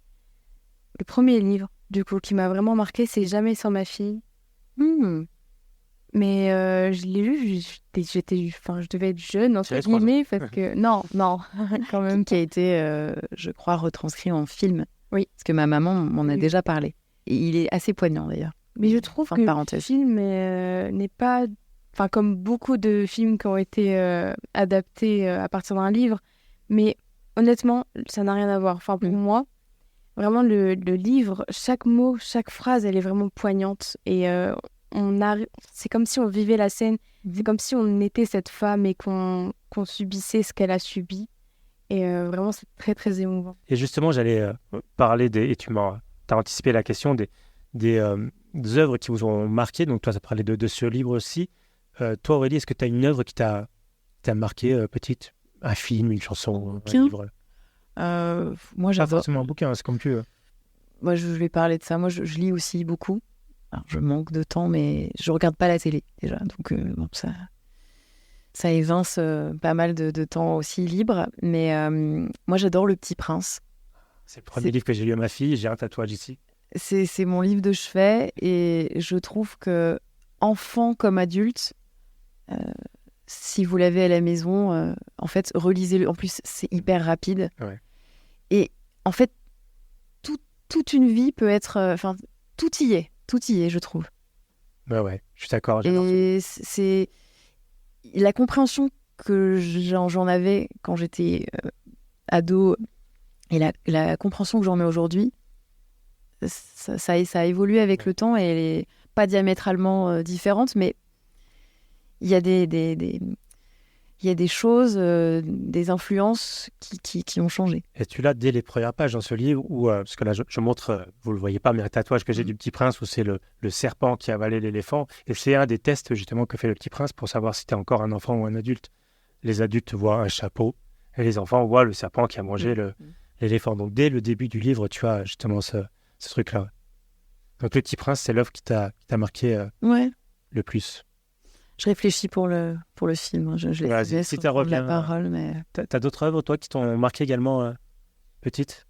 Speaker 2: le premier livre, du coup, qui m'a vraiment marqué, c'est Jamais sans ma fille. Mais je l'ai lu, je devais être jeune, entre guillemets, parce que... Non, quand même. Qui a été, je crois, retranscrit en film. Oui. Parce que ma maman m'en a déjà parlé. Et il est assez poignant, d'ailleurs. Mais je trouve que le film n'est pas... Enfin, comme beaucoup de films qui ont été adaptés à partir d'un livre. Mais honnêtement, ça n'a rien à voir. Enfin, pour moi, vraiment, le livre, chaque mot, chaque phrase, elle est vraiment poignante. Et c'est comme si on vivait la scène. C'est comme si on était cette femme et qu'on subissait ce qu'elle a subi. Et vraiment, c'est très, très émouvant.
Speaker 3: Et justement, j'allais parler et tu as anticipé la question des œuvres qui vous ont marqué. Donc toi, ça parlait de ce livre aussi. Toi, Aurélie, est-ce que tu as une œuvre qui t'a marqué, petite? Un film, une chanson, un livre?
Speaker 1: Moi,
Speaker 3: Pas
Speaker 1: j'adore.
Speaker 3: forcément un bouquin, c'est comme tu veux.
Speaker 1: Moi, je vais parler de ça. Moi, je lis aussi beaucoup. Alors, je manque de temps, mais je regarde pas la télé déjà. Donc, bon, ça évince pas mal de temps aussi libre. Mais moi, j'adore Le Petit Prince.
Speaker 3: C'est le premier livre que j'ai lu à ma fille. J'ai un tatouage ici.
Speaker 1: C'est mon livre de chevet. Et je trouve que, enfant comme adulte, si vous l'avez à la maison, en fait, relisez-le. En plus, c'est hyper rapide.
Speaker 3: Ouais.
Speaker 1: Et en fait, toute une vie peut être... Enfin, tout y est, je trouve.
Speaker 3: Ouais, je suis d'accord. J'adore ce livre.
Speaker 1: Et c'est la compréhension que j'en avais quand j'étais ado et la compréhension que j'en ai aujourd'hui, ça a évolué avec le temps et elle est pas diamétralement différente, mais il y a il y a des choses, des influences qui ont changé.
Speaker 3: Et tu l'as dès les premières pages dans ce livre, où, parce que là, je montre, vous ne le voyez pas, mais un tatouage que j'ai du Petit Prince, où c'est le serpent qui a avalé l'éléphant. Et c'est un des tests, justement, que fait le Petit Prince pour savoir si tu es encore un enfant ou un adulte. Les adultes voient un chapeau, et les enfants voient le serpent qui a mangé l'éléphant. Donc, dès le début du livre, tu as justement ce truc-là. Donc, le Petit Prince, c'est l'œuvre qui t'a marqué le plus.
Speaker 1: Je réfléchis pour le film. Je laisse
Speaker 3: si t'as
Speaker 1: la parole, mais...
Speaker 3: T'as d'autres œuvres, toi, qui t'ont marqué également petite?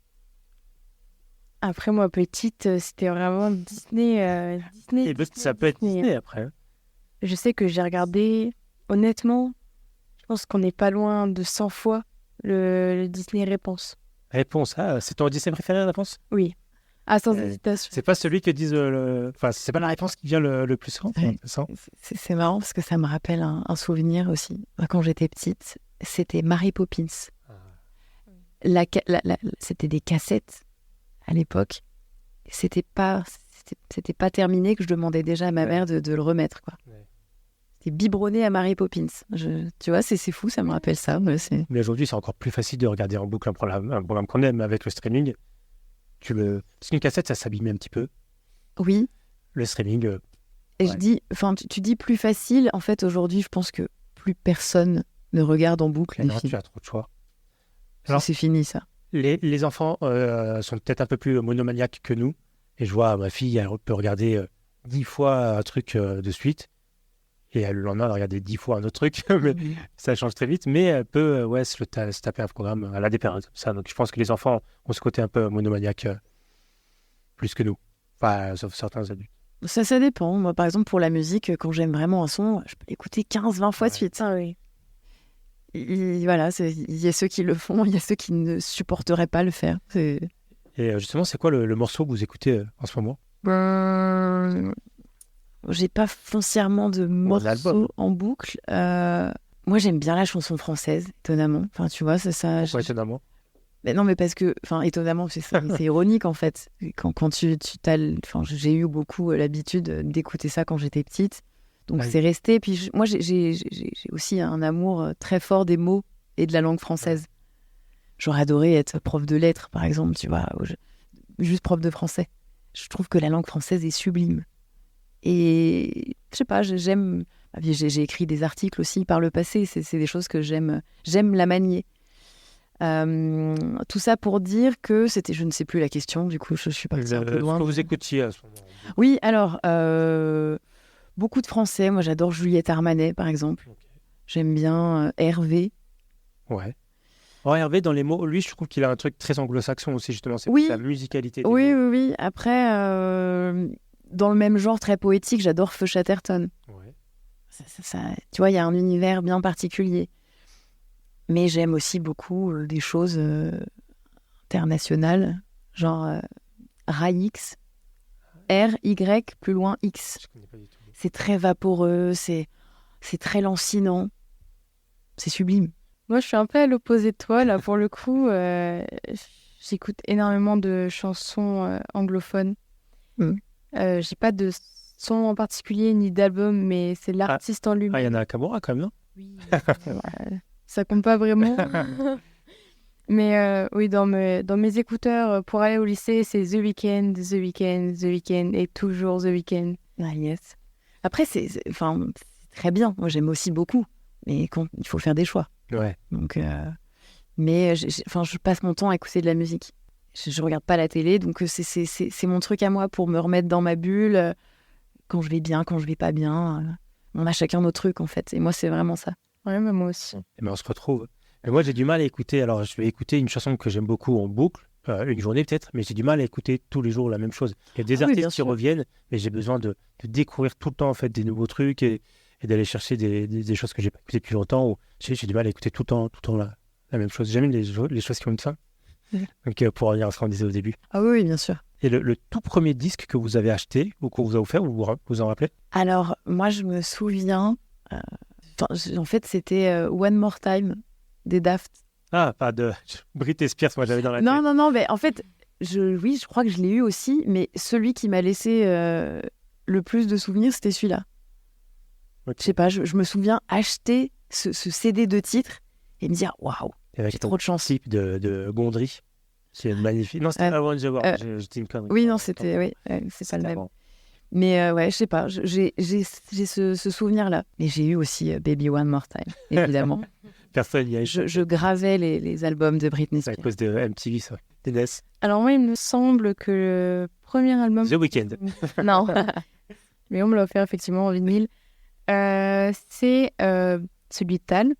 Speaker 2: Après, moi, petite, c'était vraiment Disney.
Speaker 3: Ça peut être Disney, après.
Speaker 2: Je sais que j'ai regardé, honnêtement, je pense qu'on n'est pas loin de 100 fois le Disney Réponse.
Speaker 3: Réponse, c'est ton Disney préféré, Réponse?
Speaker 2: Oui. Ah, sans hésitation.
Speaker 3: C'est pas celui que disent Enfin, c'est pas la réponse qui vient le plus souvent.
Speaker 1: C'est marrant parce que ça me rappelle un souvenir aussi. Quand j'étais petite, c'était Mary Poppins. C'était des cassettes à l'époque. C'était pas terminé que je demandais déjà à ma mère de le remettre, quoi. C'était biberonné à Mary Poppins. Tu vois, c'est fou, ça me rappelle ça.
Speaker 3: Mais aujourd'hui, c'est encore plus facile de regarder en boucle un programme qu'on aime avec le streaming. Parce qu'une cassette, ça s'abîme un petit peu.
Speaker 1: Oui.
Speaker 3: Le streaming.
Speaker 1: Et je dis, tu dis plus facile. En fait, aujourd'hui, je pense que plus personne ne regarde en boucle les films.
Speaker 3: Tu as trop de choix.
Speaker 1: Alors, c'est fini, ça.
Speaker 3: Les enfants sont peut-être un peu plus monomaniaques que nous. Et je vois ma fille, elle peut regarder 10 fois un truc de suite. Et le lendemain, elle regarder 10 fois un autre truc. Mais ça change très vite. Mais elle peut se taper un programme. Elle a des périodes comme ça. Donc je pense que les enfants ont ce côté un peu monomaniaque plus que nous. Enfin, sauf certains adultes.
Speaker 1: Ça dépend. Moi, par exemple, pour la musique, quand j'aime vraiment un son, je peux l'écouter 15-20 fois de suite.
Speaker 2: Ah oui.
Speaker 1: Voilà, il y a ceux qui le font, il y a ceux qui ne supporteraient pas le faire.
Speaker 3: Et justement, c'est quoi le morceau que vous écoutez en ce moment?
Speaker 1: J'ai pas foncièrement de morceaux en boucle. Moi, j'aime bien la chanson française, étonnamment. Enfin, tu vois, ça.
Speaker 3: Pourquoi étonnamment?
Speaker 1: Mais non, mais parce que, étonnamment, c'est ironique en fait. Quand j'ai eu beaucoup l'habitude d'écouter ça quand j'étais petite, donc c'est resté. Puis moi, j'ai aussi un amour très fort des mots et de la langue française. J'aurais adoré être prof de lettres, par exemple, tu vois, juste prof de français. Je trouve que la langue française est sublime. Et je sais pas, j'aime. J'ai écrit des articles aussi par le passé. C'est des choses que j'aime la manier. Tout ça pour dire que c'était, je ne sais plus la question, du coup je suis partie un peu loin.
Speaker 3: Ce que vous écoutiez à ce moment.
Speaker 1: Oui, alors beaucoup de français. Moi j'adore Juliette Armanet par exemple. Okay. J'aime bien Hervé.
Speaker 3: Ouais. Hervé, dans les mots, lui je trouve qu'il a un truc très anglo-saxon aussi justement, c'est sa musicalité.
Speaker 1: Oui. Après, dans le même genre très poétique, j'adore Feu Chatterton. Ouais. Tu vois, il y a un univers bien particulier. Mais j'aime aussi beaucoup des choses internationales, genre RAIX, R-Y, plus loin X. Je connais pas du tout. C'est très vaporeux, c'est très lancinant, c'est sublime.
Speaker 2: Moi, je suis un peu à l'opposé de toi, là, pour le coup. J'écoute énormément de chansons anglophones. J'ai pas de son en particulier, ni d'album, mais c'est l'artiste en lui-même.
Speaker 3: Il y en a à Camora, quand même, non?
Speaker 2: Oui. Ça compte pas vraiment. Mais oui, dans mes écouteurs, pour aller au lycée, c'est The Weeknd, The Weeknd, The Weeknd et toujours The Weeknd.
Speaker 1: Ah, yes. Après, c'est très bien. Moi, j'aime aussi beaucoup. Mais il faut faire des choix.
Speaker 3: Ouais.
Speaker 1: Donc, mais je passe mon temps à écouter de la musique. Je regarde pas la télé, donc c'est mon truc à moi pour me remettre dans ma bulle. Quand je vais bien, quand je vais pas bien. On a chacun nos trucs, en fait. Et moi, c'est vraiment ça.
Speaker 2: Ouais, mais moi aussi.
Speaker 3: Et ben, on se retrouve. Et moi, j'ai du mal à écouter. Alors, je vais écouter une chanson que j'aime beaucoup en boucle, une journée peut-être, mais j'ai du mal à écouter tous les jours la même chose. Il y a des artistes qui reviennent, mais j'ai besoin de découvrir tout le temps en fait, des nouveaux trucs et d'aller chercher des choses que j'ai pas écoutées depuis longtemps. Ou j'ai du mal à écouter tout le temps la même chose. J'aime les choses qui ont une fin. Donc, pour revenir à ce qu'on disait au début.
Speaker 1: Ah oui, bien sûr.
Speaker 3: Et le tout premier disque que vous avez acheté ou qu'on vous a offert, vous en rappelez?
Speaker 1: Alors, moi, je me souviens... en fait, c'était One More Time des Daft.
Speaker 3: Ah, pas de Britney Spears, moi j'avais dans la tête.
Speaker 1: Non, mais en fait, je crois que je l'ai eu aussi, mais celui qui m'a laissé le plus de souvenirs, c'était celui-là.
Speaker 3: Okay.
Speaker 1: Je sais pas, je me souviens acheter ce CD de titres et me dire waouh, j'ai trop de chance.
Speaker 3: Type de Gondry, c'est magnifique. Non, c'était I Want the World. J'étais une connerie.
Speaker 1: Oui, non, c'est pas le même. Bon. Mais ouais, je sais pas, j'ai ce souvenir-là. Mais j'ai eu aussi Baby One More Time, évidemment.
Speaker 3: Personne n'y a
Speaker 1: je gravais les albums de Britney Spears.
Speaker 3: C'est à cause de MTV, ça. Inès.
Speaker 2: Alors moi, il me semble que le premier album...
Speaker 3: The Weeknd.
Speaker 2: Non, mais on me l'a offert effectivement en vinyle. C'est celui de Tal,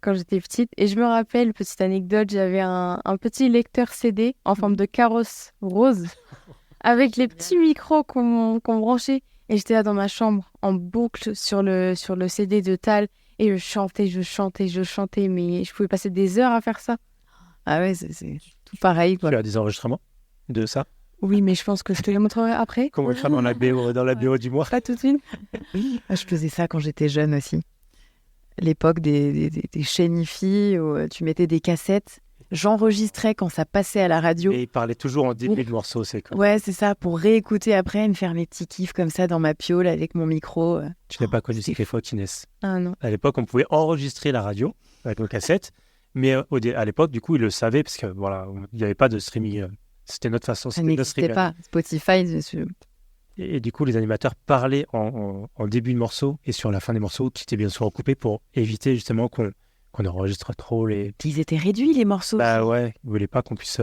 Speaker 2: quand j'étais petite. Et je me rappelle, petite anecdote, j'avais un petit lecteur CD en forme de carrosse rose avec les petits micros qu'on branchait. Et j'étais là dans ma chambre en boucle sur le CD de Tal. Et je chantais, mais je pouvais passer des heures à faire ça.
Speaker 1: Ah ouais, c'est tout pareil, quoi.
Speaker 3: Tu as des enregistrements de ça?
Speaker 2: Oui, mais je pense que je te les montrerai après.
Speaker 3: Comment faire dans la BO du mois?
Speaker 2: Pas tout de suite.
Speaker 1: Je faisais ça quand j'étais jeune aussi. L'époque des chaînes hi-fi où tu mettais des cassettes. J'enregistrais quand ça passait à la radio.
Speaker 3: Et il parlait toujours en début de morceau, c'est quoi?
Speaker 1: Ouais, c'est ça, pour réécouter après et me faire mes petits kiffs comme ça dans ma piole avec mon micro.
Speaker 3: Tu n'as pas connu ces fois, Inès?
Speaker 2: Ah non.
Speaker 3: À l'époque, on pouvait enregistrer la radio avec nos cassettes, mais à l'époque, du coup, ils le savaient parce que voilà, il n'y avait pas de streaming. C'était notre façon.
Speaker 1: Ça n'existait pas. Spotify.
Speaker 3: Et du coup, les animateurs parlaient en début de morceau et sur la fin des morceaux, qui étaient bien souvent coupés pour éviter justement qu'on enregistre trop les...
Speaker 1: Ils étaient réduits, les morceaux.
Speaker 3: Bah ouais, ils ne voulaient pas qu'on puisse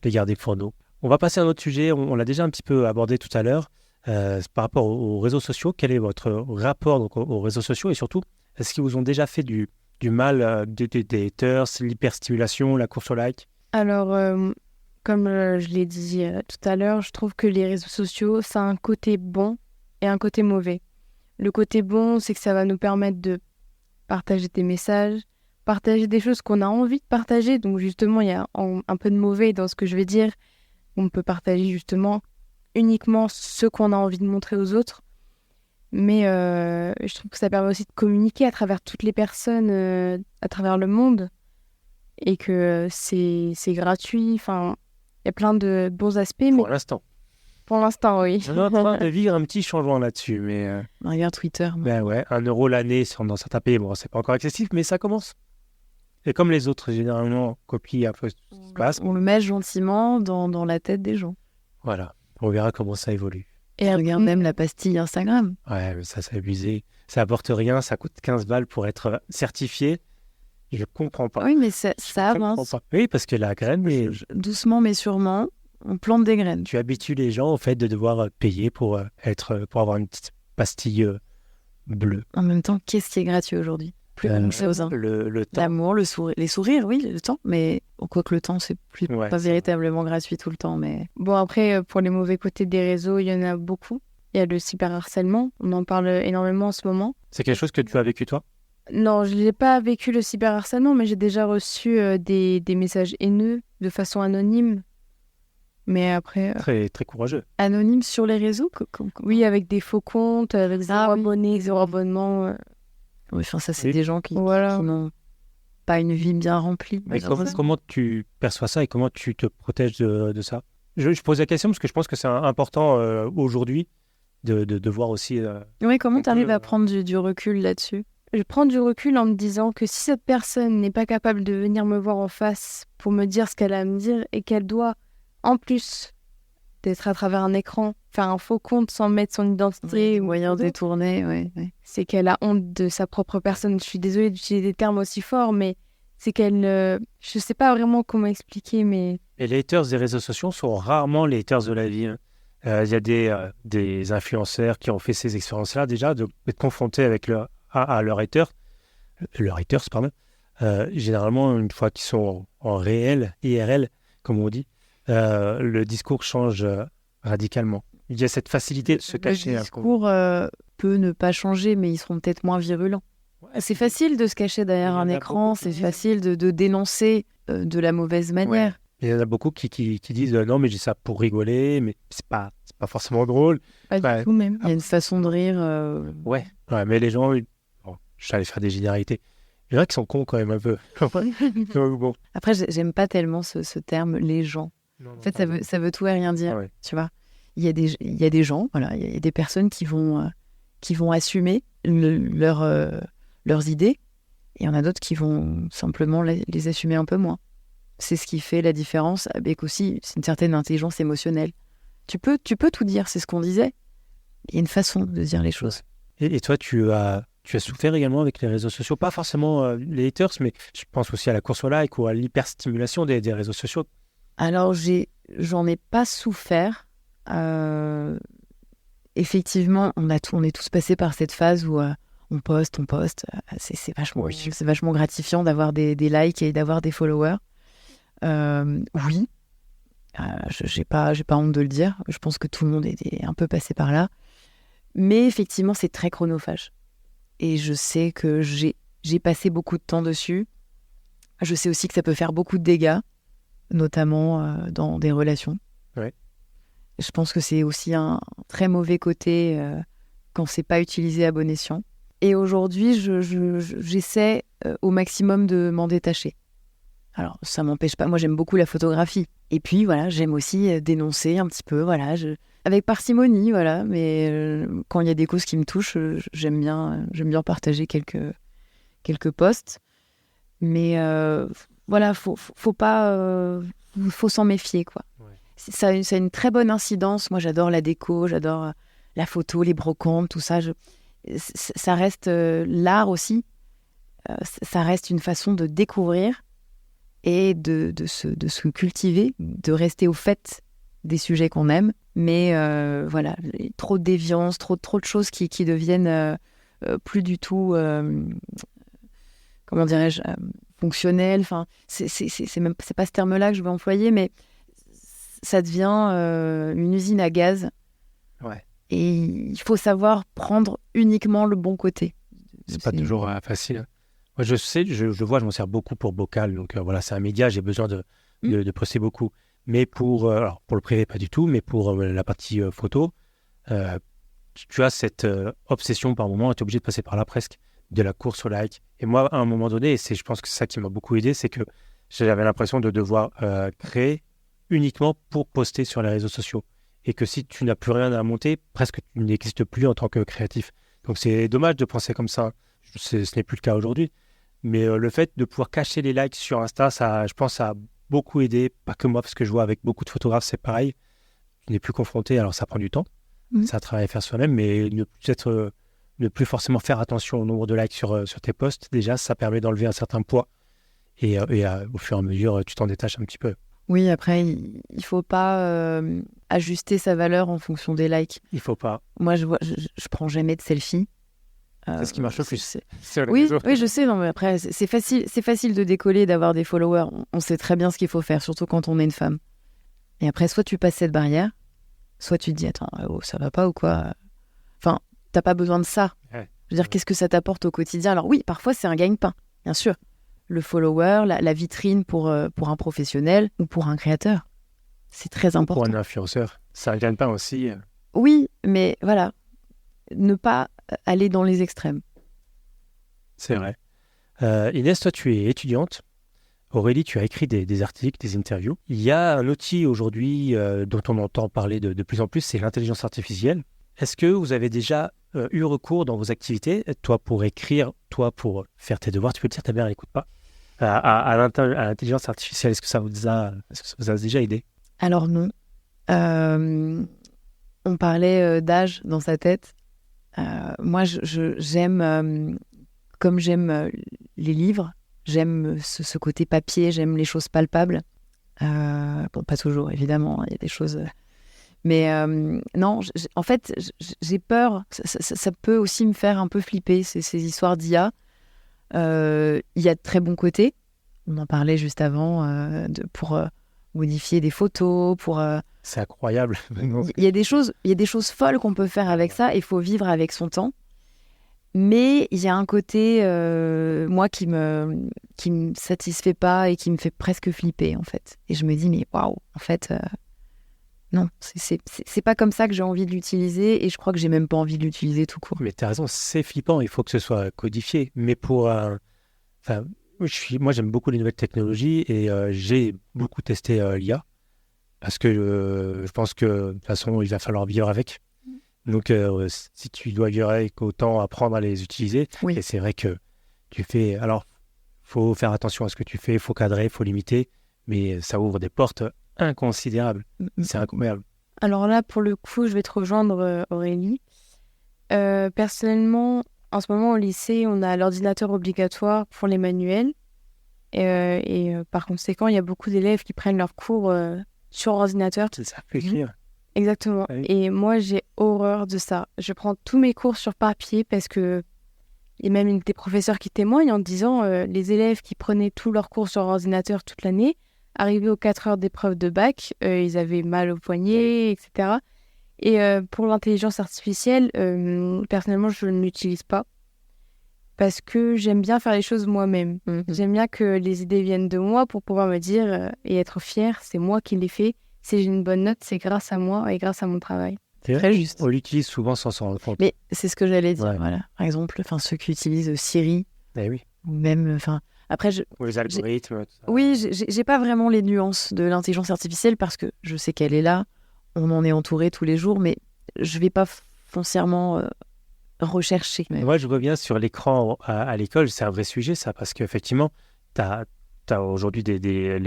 Speaker 3: les garder pour nous. On va passer à un autre sujet, on l'a déjà un petit peu abordé tout à l'heure, par rapport aux réseaux sociaux. Quel est votre rapport donc, aux réseaux sociaux et surtout, est-ce qu'ils vous ont déjà fait du mal, des haters, l'hyperstimulation, la course au like?
Speaker 2: Alors, comme je l'ai dit tout à l'heure, je trouve que les réseaux sociaux, ça a un côté bon et un côté mauvais. Le côté bon, c'est que ça va nous permettre de partager des messages, partager des choses qu'on a envie de partager. Donc justement, il y a un peu de mauvais dans ce que je vais dire. On peut partager justement uniquement ce qu'on a envie de montrer aux autres. Mais je trouve que ça permet aussi de communiquer à travers toutes les personnes, à travers le monde. Et que c'est gratuit. Enfin, il y a plein de bons aspects.
Speaker 3: Pour l'instant.
Speaker 2: Pour l'instant, oui.
Speaker 3: On est en train de vivre un petit changement là-dessus. Mais
Speaker 1: regarde Twitter.
Speaker 3: Ben ouais, 1 € l'année dans certains pays. Bon, c'est pas encore excessif, mais ça commence. Et comme les autres, généralement, copient un peu ce qui se passe.
Speaker 1: On le met gentiment dans la tête des gens.
Speaker 3: Voilà, on verra comment ça évolue.
Speaker 1: Et regarde même la pastille Instagram.
Speaker 3: Ouais, mais ça, c'est abusé. Ça apporte rien, ça coûte 15 balles pour être certifié. Je comprends pas.
Speaker 1: Oui, mais ça avance.
Speaker 3: Oui, parce que la graine...
Speaker 1: Doucement, mais sûrement, on plante des graines.
Speaker 3: Tu habitues les gens au fait de devoir payer pour avoir une petite pastille bleue.
Speaker 1: En même temps, qu'est-ce qui est gratuit aujourd'hui? Plus grand-chose.
Speaker 3: Le temps.
Speaker 1: L'amour, les sourires, oui, le temps. Mais quoique le temps, c'est pas véritablement gratuit tout le temps. Mais
Speaker 2: bon, après, pour les mauvais côtés des réseaux, il y en a beaucoup. Il y a le cyberharcèlement. On en parle énormément en ce moment.
Speaker 3: C'est quelque chose que tu as vécu, toi?
Speaker 2: Non, je n'ai pas vécu le cyberharcèlement, mais j'ai déjà reçu des messages haineux de façon anonyme. Mais après...
Speaker 3: Très, très courageux.
Speaker 1: Anonyme sur les réseaux?
Speaker 2: Oui, avec des faux comptes, avec zéro abonné, zéro abonnement.
Speaker 1: Oui, enfin, ça, c'est des gens qui n'ont pas une vie bien remplie.
Speaker 3: Mais comment tu perçois ça et comment tu te protèges de ça? Je pose la question parce que je pense que c'est important aujourd'hui de voir aussi...
Speaker 1: Oui, comment tu arrives à prendre du recul là-dessus?
Speaker 2: je prends du recul en me disant que si cette personne n'est pas capable de venir me voir en face pour me dire ce qu'elle a à me dire et qu'elle doit, en plus d'être à travers un écran, faire un faux compte sans mettre son identité ou
Speaker 1: moyen détourné,
Speaker 2: c'est qu'elle a honte de sa propre personne. Je suis désolée d'utiliser des termes aussi forts, mais c'est qu'elle... je sais pas vraiment comment expliquer, mais...
Speaker 3: Et les haters des réseaux sociaux sont rarement les haters de la vie. Il y a des influenceurs qui ont fait ces expériences-là déjà, d'être confrontés avec leurs haters, pardon. Généralement, une fois qu'ils sont en réel, IRL, comme on dit, le discours change radicalement. Il y a cette facilité de se cacher.
Speaker 1: Le discours peut ne pas changer, mais ils seront peut-être moins virulents. C'est facile de se cacher derrière un écran, c'est facile de dénoncer de la mauvaise manière.
Speaker 3: Il y en a beaucoup qui disent non, mais j'ai ça pour rigoler, mais c'est pas forcément drôle.
Speaker 2: Pas du tout même.
Speaker 1: Il y a une façon de rire.
Speaker 3: Ouais, mais les gens, bon, je suis allé faire des généralités. Il y en a qui sont cons quand même un peu. Bon.
Speaker 1: Après, j'aime pas tellement ce terme, les gens.
Speaker 3: Non,
Speaker 1: en fait, ça veut tout et rien dire.
Speaker 3: Ouais.
Speaker 1: Tu vois, il y a des gens, voilà, il y a des personnes qui vont assumer leurs idées, et il y en a d'autres qui vont simplement les assumer un peu moins. C'est ce qui fait la différence, avec aussi c'est une certaine intelligence émotionnelle. Tu peux tout dire, c'est ce qu'on disait. Il y a une façon de dire les choses.
Speaker 3: Et toi, tu as souffert également avec les réseaux sociaux, pas forcément les haters, mais je pense aussi à la course au like ou à l'hyperstimulation des réseaux sociaux.
Speaker 1: Alors, j'en ai pas souffert. Effectivement, on est tous passés par cette phase où on poste. C'est vachement gratifiant d'avoir des likes et d'avoir des followers. Oui, j'ai pas honte de le dire. Je pense que tout le monde est un peu passé par là. Mais effectivement, c'est très chronophage. Et je sais que j'ai passé beaucoup de temps dessus. Je sais aussi que ça peut faire beaucoup de dégâts, notamment dans des relations.
Speaker 3: Ouais.
Speaker 1: Je pense que c'est aussi un très mauvais côté quand c'est pas utilisé à bon escient. Et aujourd'hui, j'essaie au maximum de m'en détacher. Alors, ça m'empêche pas. Moi, j'aime beaucoup la photographie. Et puis, voilà, j'aime aussi dénoncer un petit peu, voilà, avec parcimonie, voilà. Mais quand il y a des causes qui me touchent, j'aime bien partager quelques posts. Mais voilà, faut s'en méfier, quoi. Ouais. Ça a une très bonne incidence. Moi, j'adore la déco, j'adore la photo, les brocantes, tout ça. Ça reste l'art aussi. Ça reste une façon de découvrir et de se cultiver, de rester au fait des sujets qu'on aime. Mais voilà, trop de déviance, trop de choses qui deviennent plus du tout, comment dirais-je, fonctionnelles. Enfin, c'est pas ce terme-là que je vais employer, mais ça devient une usine à gaz.
Speaker 3: Ouais.
Speaker 1: Et il faut savoir prendre uniquement le bon côté.
Speaker 3: C'est pas toujours facile. Moi, je sais, je vois, je m'en sers beaucoup pour Bocal. Donc voilà, c'est un média, j'ai besoin de poster beaucoup. Mais pour le privé, pas du tout, mais pour la partie photo, tu as cette obsession par moment, tu es obligé de passer par là presque, de la course au like. Et moi, à un moment donné, et je pense que c'est ça qui m'a beaucoup aidé, c'est que j'avais l'impression de devoir créer uniquement pour poster sur les réseaux sociaux. Et que si tu n'as plus rien à monter, presque tu n'existes plus en tant que créatif. Donc c'est dommage de penser comme ça. Ce n'est plus le cas aujourd'hui. Mais le fait de pouvoir cacher les likes sur Insta, ça, je pense, ça a beaucoup aidé. Pas que moi, parce que je vois avec beaucoup de photographes, c'est pareil. Tu n'es plus confronté, alors ça prend du temps. C'est un travail à faire soi-même, mais ne plus forcément faire attention au nombre de likes sur tes posts, déjà, ça permet d'enlever un certain poids. Et au fur et à mesure, tu t'en détaches un petit peu.
Speaker 1: Oui, après, il ne faut pas ajuster sa valeur en fonction des likes. Il
Speaker 3: ne faut pas.
Speaker 1: Moi, je prends jamais de selfie.
Speaker 3: C'est ce qui marche le plus.
Speaker 1: Oui, je sais. Non, mais après, c'est facile de décoller, d'avoir des followers. On sait très bien ce qu'il faut faire, surtout quand on est une femme. Et après, soit tu passes cette barrière, soit tu te dis, attends, ça va pas ou quoi? Enfin, t'as pas besoin de ça. Ouais. Je veux dire, qu'est-ce que ça t'apporte au quotidien? Alors oui, parfois, c'est un gagne-pain, bien sûr. Le follower, la vitrine pour un professionnel ou pour un créateur. C'est très important.
Speaker 3: Pour un influenceur, ça ne gagne pas aussi.
Speaker 1: Oui, mais voilà, ne pas aller dans les extrêmes.
Speaker 3: C'est vrai. Inès, toi, tu es étudiante. Aurélie, tu as écrit des articles, des interviews. Il y a un outil aujourd'hui dont on entend parler de plus en plus, c'est l'intelligence artificielle. Est-ce que vous avez déjà eu recours dans vos activités, toi pour écrire, toi pour faire tes devoirs, tu peux te dire ta mère n'écoute pas, à l'intelligence artificielle, est-ce que ça vous a déjà aidé?
Speaker 1: Alors non. On parlait d'âge dans sa tête. Moi, j'aime, comme j'aime les livres, j'aime ce côté papier, j'aime les choses palpables. Bon, pas toujours, évidemment, il y a des choses... Mais non, en fait, j'ai peur. Ça peut aussi me faire un peu flipper, ces histoires d'IA. Il y a de très bons côtés. On en parlait juste avant pour modifier des photos, pour...
Speaker 3: C'est incroyable.
Speaker 1: Il y a des choses folles qu'on peut faire avec ça. Il faut vivre avec son temps. Mais il y a un côté, moi, qui me satisfait pas et qui me fait presque flipper, en fait. Et je me dis, mais waouh, en fait... Non, c'est pas comme ça que j'ai envie de l'utiliser et je crois que j'ai même pas envie de l'utiliser tout court.
Speaker 3: Mais tu as raison, c'est flippant, il faut que ce soit codifié. Mais moi j'aime beaucoup les nouvelles technologies et j'ai beaucoup testé l'IA parce que je pense que de toute façon il va falloir vivre avec. Donc si tu dois vivre avec, autant apprendre à les utiliser.
Speaker 1: Oui.
Speaker 3: Et c'est vrai que alors faut faire attention à ce que tu fais, il faut cadrer, il faut limiter, mais ça ouvre des portes inconsidérable. C'est incroyable.
Speaker 2: Alors là, pour le coup, je vais te rejoindre, Aurélie. Personnellement, en ce moment au lycée, on a l'ordinateur obligatoire pour les manuels. Par conséquent, il y a beaucoup d'élèves qui prennent leurs cours sur ordinateur.
Speaker 3: Ça fait écrire.
Speaker 2: Exactement.
Speaker 3: Ah oui.
Speaker 2: Et moi, j'ai horreur de ça. Je prends tous mes cours sur papier parce que il y a même des professeurs qui témoignent en disant les élèves qui prenaient tous leurs cours sur ordinateur toute l'année, arrivés aux 4 heures d'épreuve de bac, ils avaient mal au poignet, etc. Et pour l'intelligence artificielle, personnellement, je ne l'utilise pas parce que j'aime bien faire les choses moi-même. J'aime bien que les idées viennent de moi pour pouvoir me dire et être fière, c'est moi qui l'ai fait. Si j'ai une bonne note, c'est grâce à moi et grâce à mon travail.
Speaker 3: C'est
Speaker 1: très juste.
Speaker 3: On l'utilise souvent sans s'en rendre compte.
Speaker 1: Mais c'est ce que j'allais dire.
Speaker 3: Ouais.
Speaker 1: Voilà. Par exemple, ceux qui utilisent Siri,
Speaker 3: Eh oui.
Speaker 1: ou même... Après,
Speaker 3: Ou les algorithmes. Tout ça.
Speaker 1: oui, j'ai pas vraiment les nuances de l'intelligence artificielle parce que je sais qu'elle est là, on en est entouré tous les jours, mais je vais pas foncièrement rechercher.
Speaker 3: Moi, je reviens sur l'écran à l'école, c'est un vrai sujet ça, parce qu'effectivement, tu as aujourd'hui des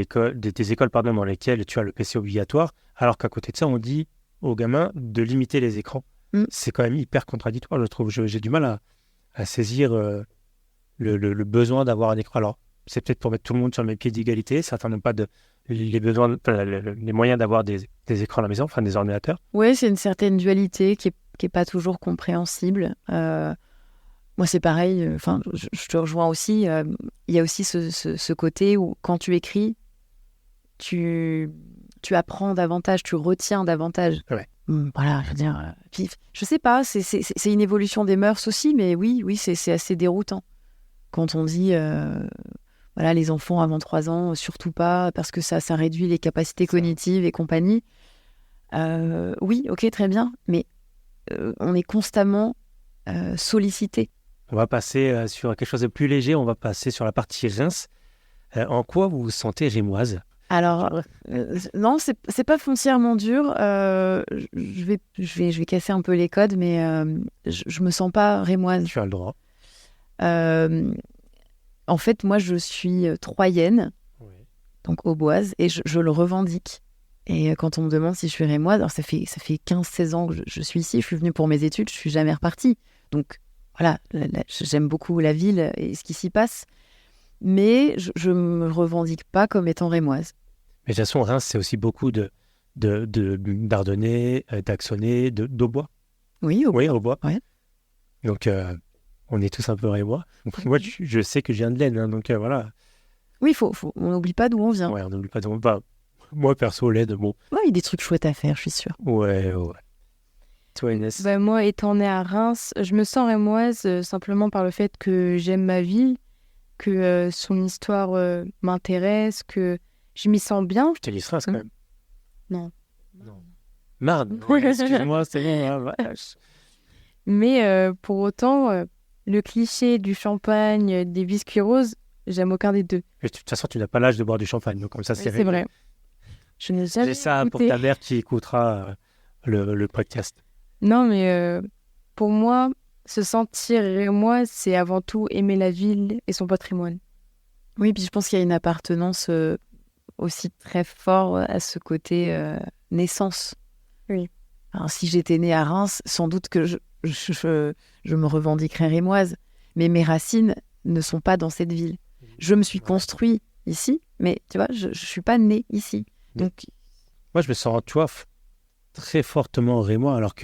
Speaker 3: écoles dans lesquelles tu as le PC obligatoire, alors qu'à côté de ça, on dit aux gamins de limiter les écrans. C'est quand même hyper contradictoire, je trouve. J'ai du mal à saisir le besoin d'avoir un écran. Alors, c'est peut-être pour mettre tout le monde sur le même pied d'égalité. Certains n'ont pas les moyens d'avoir des écrans à la maison, des ordinateurs.
Speaker 1: Oui, c'est une certaine dualité qui est pas toujours compréhensible. Moi, c'est pareil. Je te rejoins aussi. Il y a aussi ce côté où, quand tu écris, tu apprends davantage, tu retiens davantage.
Speaker 3: Ouais.
Speaker 1: Voilà, je veux dire. Puis, je sais pas, c'est une évolution des mœurs aussi, mais oui, c'est assez déroutant. Quand on dit, les enfants avant 3 ans, surtout pas, parce que ça réduit les capacités cognitives et compagnie. Oui, ok, très bien, mais on est constamment sollicité.
Speaker 3: On va passer sur quelque chose de plus léger, on va passer sur la partie Reims. En quoi vous vous sentez rémoise?
Speaker 1: Alors, non, c'est pas foncièrement dur. Je vais casser un peu les codes, mais je me sens pas rémoise.
Speaker 3: Tu as le droit.
Speaker 1: En fait, moi, je suis troyenne, donc auboise, et je le revendique. Et quand on me demande si je suis rémoise, alors ça fait 15-16 ans que je suis ici, je suis venue pour mes études, je suis jamais repartie. Donc voilà, j'aime beaucoup la ville et ce qui s'y passe, mais je me revendique pas comme étant rémoise.
Speaker 3: Mais de toute façon, Reims, c'est aussi beaucoup d'Ardennais, d'Axonnais, d'Aubois. Oui, Aubois.
Speaker 1: Ouais.
Speaker 3: Donc, on est tous un peu rémois. Moi, je sais que je viens de l'Aisne, donc voilà.
Speaker 1: Oui, on n'oublie pas d'où on vient.
Speaker 3: Ouais, on n'oublie pas d'où on vient. Moi, perso, l'Aisne, bon.
Speaker 1: Ouais, il y a des trucs chouettes à faire, je suis sûre.
Speaker 3: Ouais. Toi, Inès?
Speaker 2: Moi, étant née à Reims, je me sens rémoise simplement par le fait que j'aime ma ville, que son histoire m'intéresse, que je m'y sens bien.
Speaker 3: Je te dis Reims, quand même.
Speaker 2: Non.
Speaker 3: Marne. Excuse-moi, c'est bon.
Speaker 2: Mais pour autant, le cliché du champagne, des biscuits roses, j'aime aucun des deux.
Speaker 3: Mais de toute façon, tu n'as pas l'âge de boire du champagne, donc comme ça, c'est
Speaker 2: vrai. Je n'ai jamais
Speaker 3: C'est ça
Speaker 2: goûté.
Speaker 3: pour ta mère qui écoutera le podcast.
Speaker 2: Non, mais pour moi, se sentir rémois, c'est avant tout aimer la ville et son patrimoine.
Speaker 1: Oui, puis je pense qu'il y a une appartenance aussi très forte à ce côté naissance.
Speaker 2: Oui.
Speaker 1: Alors, si j'étais née à Reims, sans doute que je me revendiquerais rémoise, mais mes racines ne sont pas dans cette ville. Je me suis construit ici, mais tu vois, je ne suis pas née ici. Donc,
Speaker 3: moi, je me sens, tu vois, très fortement rémois, alors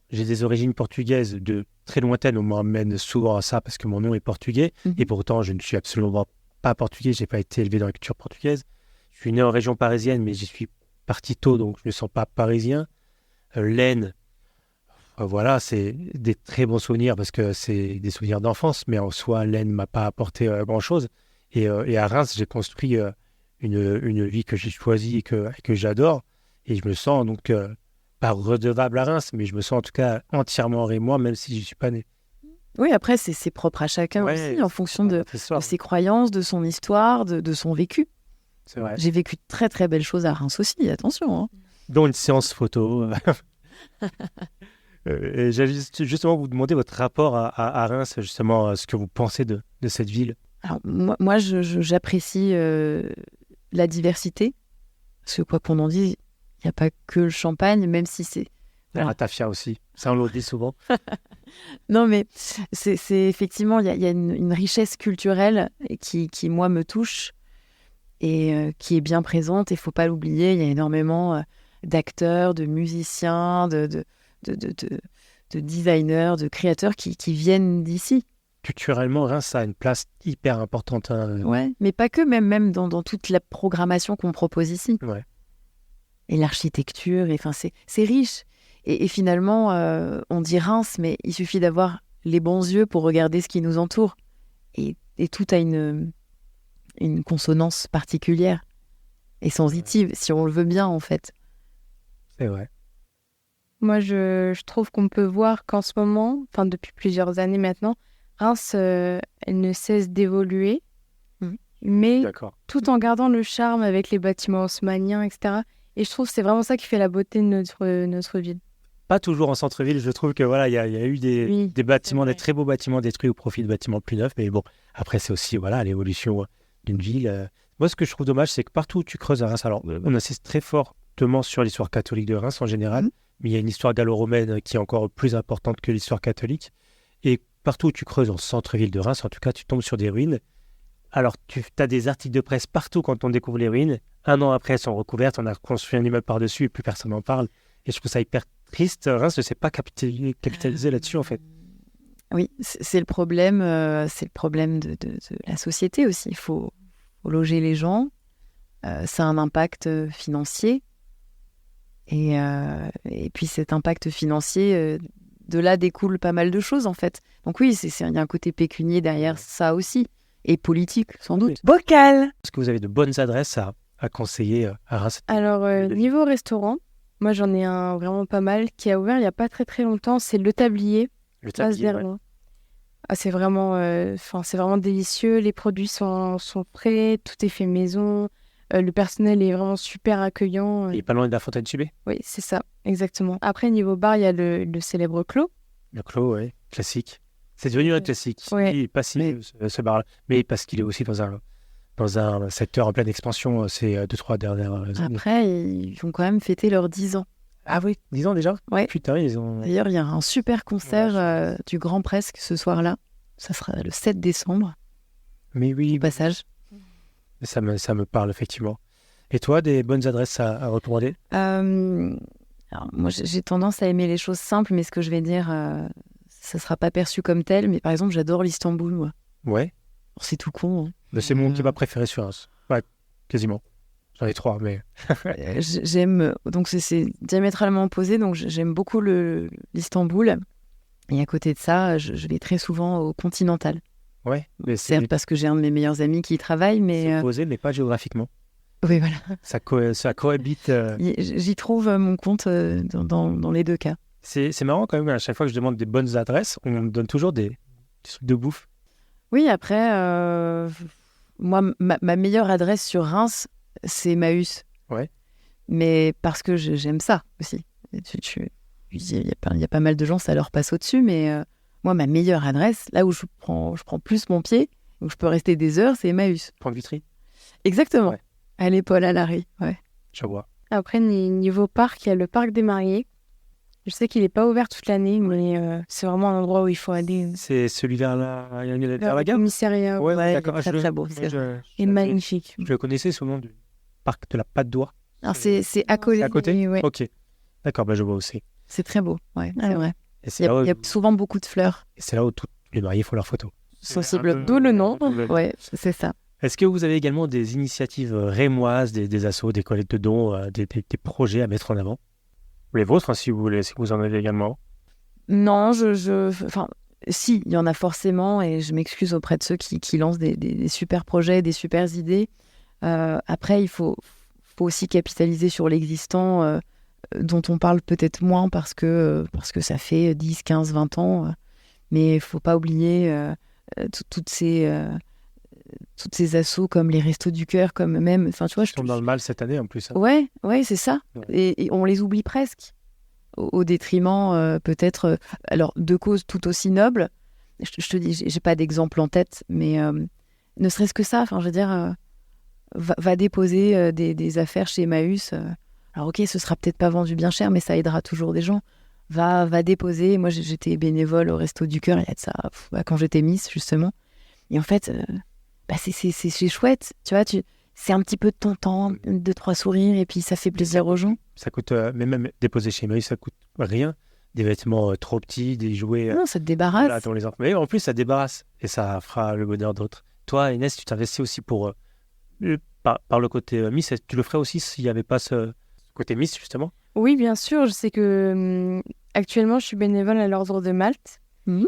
Speaker 3: j'ai des origines portugaises de très lointaines, on m'emmène souvent à ça parce que mon nom est portugais, et pourtant, je ne suis absolument pas portugais, je n'ai pas été élevé dans la culture portugaise. Je suis né en région parisienne, mais j'y suis parti tôt, donc je ne me sens pas parisien. L'Aisne, voilà, c'est des très bons souvenirs parce que c'est des souvenirs d'enfance, mais en soi, l'Aisne ne m'a pas apporté grand-chose. Et à Reims, j'ai construit une vie que j'ai choisie et que j'adore. Et je me sens donc pas redevable à Reims, mais je me sens en tout cas entièrement rémois, même si je n'y suis pas né.
Speaker 1: Oui, après, c'est propre à chacun aussi, en fonction de ses croyances, de son histoire, de son vécu.
Speaker 3: C'est vrai.
Speaker 1: J'ai vécu de très très belles choses à Reims aussi, attention. Hein.
Speaker 3: Dont une séance photo. Et j'allais justement vous demander votre rapport à Reims, justement, ce que vous pensez de cette ville.
Speaker 1: Alors, moi j'apprécie la diversité, parce que quoi qu'on en dise, il n'y a pas que le champagne, même si c'est...
Speaker 3: Voilà. Ratafia aussi, ça on le dit souvent.
Speaker 1: Non, mais c'est effectivement, il y a une richesse culturelle qui, moi, me touche et qui est bien présente, et il ne faut pas l'oublier, il y a énormément d'acteurs, de musiciens, de designers, de créateurs qui viennent d'ici.
Speaker 3: Culturellement, Reims a une place hyper importante.
Speaker 1: Ouais, mais pas que, même dans toute la programmation qu'on propose ici.
Speaker 3: Ouais.
Speaker 1: Et l'architecture, c'est riche. Et finalement, on dit Reims, mais il suffit d'avoir les bons yeux pour regarder ce qui nous entoure. Et tout a une consonance particulière et sensitive, si on le veut bien, en fait.
Speaker 3: C'est vrai.
Speaker 2: Moi, je trouve qu'on peut voir qu'en ce moment, enfin depuis plusieurs années maintenant, Reims, elle ne cesse d'évoluer, mais tout en gardant le charme avec les bâtiments haussmanniens, etc. Et je trouve que c'est vraiment ça qui fait la beauté de notre ville.
Speaker 3: Pas toujours en centre-ville, je trouve que voilà, il y a eu des bâtiments, des très beaux bâtiments détruits au profit de bâtiments plus neufs, mais bon, après c'est aussi l'évolution d'une ville. Moi, ce que je trouve dommage, c'est que partout où tu creuses à Reims, alors on insiste très fortement sur l'histoire catholique de Reims en général, mais il y a une histoire gallo-romaine qui est encore plus importante que l'histoire catholique. Et partout où tu creuses en centre-ville de Reims, en tout cas, tu tombes sur des ruines. Alors, tu as des articles de presse partout quand on découvre les ruines. 1 an après, elles sont recouvertes, on a construit un immeuble par-dessus et plus personne n'en parle. Et je trouve ça hyper triste. Reims ne s'est pas capitalisé là-dessus, en fait.
Speaker 1: Oui, c'est le problème de la société aussi. Il faut loger les gens. Ça a un impact financier. Et puis cet impact financier, de là découle pas mal de choses, en fait. Donc oui, il y a un côté pécunier derrière ça aussi. Et politique, sans doute.
Speaker 3: Oui.
Speaker 1: Bocal!
Speaker 3: Est-ce que vous avez de bonnes adresses à conseiller à Reims?
Speaker 2: Alors, niveau restaurant, moi j'en ai un vraiment pas mal qui a ouvert il n'y a pas très très longtemps. C'est Le Tablier.
Speaker 3: Le Tablier, ouais.
Speaker 2: C'est vraiment délicieux. Les produits sont prêts, tout est fait maison. Le personnel est vraiment super accueillant.
Speaker 3: Il est pas loin de la Fontaine-Subé?
Speaker 2: Oui, c'est ça, exactement. Après, niveau bar, il y a le célèbre Clos.
Speaker 3: Le Clos, oui, classique. C'est devenu un classique.
Speaker 2: Ouais.
Speaker 3: Il est pas si ce bar-là, mais parce qu'il est aussi dans un secteur en pleine expansion ces 2-3 dernières années.
Speaker 1: Après, ils vont quand même fêter leurs 10 ans.
Speaker 3: Ah oui, 10 ans déjà?
Speaker 1: Ouais.
Speaker 3: Putain, ils ont...
Speaker 1: D'ailleurs, il y a un super concert du Grand Presque ce soir-là. Ça sera le 7 décembre.
Speaker 3: Mais oui.
Speaker 1: Au passage.
Speaker 3: Ça me parle, effectivement. Et toi, des bonnes adresses à recommander?
Speaker 1: Alors, moi, j'ai tendance à aimer les choses simples, mais ce que je vais dire, ça ne sera pas perçu comme tel. Mais par exemple, j'adore l'Istanbul, moi.
Speaker 3: Ouais.
Speaker 1: C'est tout con. Hein.
Speaker 3: Mais c'est mon kebab préféré sur Reims. Ouais, quasiment. J'en ai 3, mais...
Speaker 1: J'aime... Donc, c'est diamétralement opposé. Donc, j'aime beaucoup l'Istanbul. Et à côté de ça, je vais très souvent au Continental.
Speaker 3: Ouais. Mais
Speaker 1: certes, parce que j'ai un de mes meilleurs amis qui y travaille, mais...
Speaker 3: C'est opposé, mais pas géographiquement.
Speaker 1: Oui, voilà.
Speaker 3: Ça cohabite...
Speaker 1: J'y trouve mon compte dans les deux cas.
Speaker 3: C'est marrant quand même, à chaque fois que je demande des bonnes adresses, on me donne toujours des trucs de bouffe.
Speaker 1: Oui, après, moi, ma meilleure adresse sur Reims, c'est Emmaüs.
Speaker 3: Ouais.
Speaker 1: Mais parce que j'aime ça aussi. il y a pas mal de gens, ça leur passe au-dessus, mais moi, ma meilleure adresse, là où je prends plus mon pied, où je peux rester des heures, c'est Emmaüs.
Speaker 3: Point de Vitry.
Speaker 1: Exactement.
Speaker 3: Ouais.
Speaker 1: À l'Épaule, à Larry. Ouais.
Speaker 3: Je vois.
Speaker 2: Après, niveau parc, il y a le parc des Mariés. Je sais qu'il n'est pas ouvert toute l'année, mais c'est vraiment un endroit où il faut aller.
Speaker 3: C'est celui vers la
Speaker 2: Le
Speaker 3: gare.
Speaker 2: commissariat.
Speaker 3: Ouais,
Speaker 1: Ouais,
Speaker 3: d'accord.
Speaker 1: il est très beau.
Speaker 2: Et magnifique.
Speaker 3: Je le connaissais sous le nom du parc de la Patte d'Oie.
Speaker 1: Alors, c'est à côté.
Speaker 3: C'est à côté.
Speaker 2: Ouais.
Speaker 3: Ok. D'accord, je vois aussi.
Speaker 1: C'est très beau, ouais, c'est vrai.
Speaker 3: Et
Speaker 1: Il y a souvent beaucoup de fleurs.
Speaker 3: c'est là où tous les mariés font leurs photos.
Speaker 1: D'où le nom. Ouais, c'est ça.
Speaker 3: Est-ce que vous avez également des initiatives rémoises, des assos, des collectes de dons, des projets à mettre en avant? Les vôtres, si vous voulez, si vous en avez également.
Speaker 1: Non, enfin, si, il y en a forcément, et je m'excuse auprès de ceux qui lancent des super projets, des super idées. Après, il faut aussi capitaliser sur l'existant, dont on parle peut-être moins parce que ça fait 10, 15, 20 ans. Mais il ne faut pas oublier toutes ces assos comme les Restos du Cœur, comme même... Enfin, tu vois,
Speaker 3: Ils sont dans le mal cette année en plus. Hein.
Speaker 1: Ouais, c'est ça.
Speaker 3: Ouais.
Speaker 1: Et on les oublie presque, au détriment peut-être... alors, de causes tout aussi nobles. Je te dis, j'ai pas d'exemple en tête, mais ne serait-ce que ça, enfin, je veux dire, va déposer des affaires chez Emmaüs. Alors, ok, ce sera peut-être pas vendu bien cher, mais ça aidera toujours des gens. Va déposer. Moi, j'étais bénévole au Resto du Cœur il y a de ça, quand j'étais Miss, justement. Et en fait, c'est chouette. Tu vois, c'est un petit peu de ton temps, 2-3 sourires, et puis ça fait plaisir aux gens.
Speaker 3: Ça coûte, même déposer chez Emmaüs, ça coûte rien. Des vêtements trop petits, des jouets.
Speaker 1: Non, ça te débarrasse.
Speaker 3: Là, mais en plus, ça débarrasse. Et ça fera le bonheur d'autres. Toi, Inès, tu t'investis aussi par le côté Miss. Tu le ferais aussi s'il n'y avait pas ce côté Miss, justement?
Speaker 2: Oui, bien sûr. Je sais que actuellement, je suis bénévole à l'Ordre de Malte.
Speaker 1: Mhm.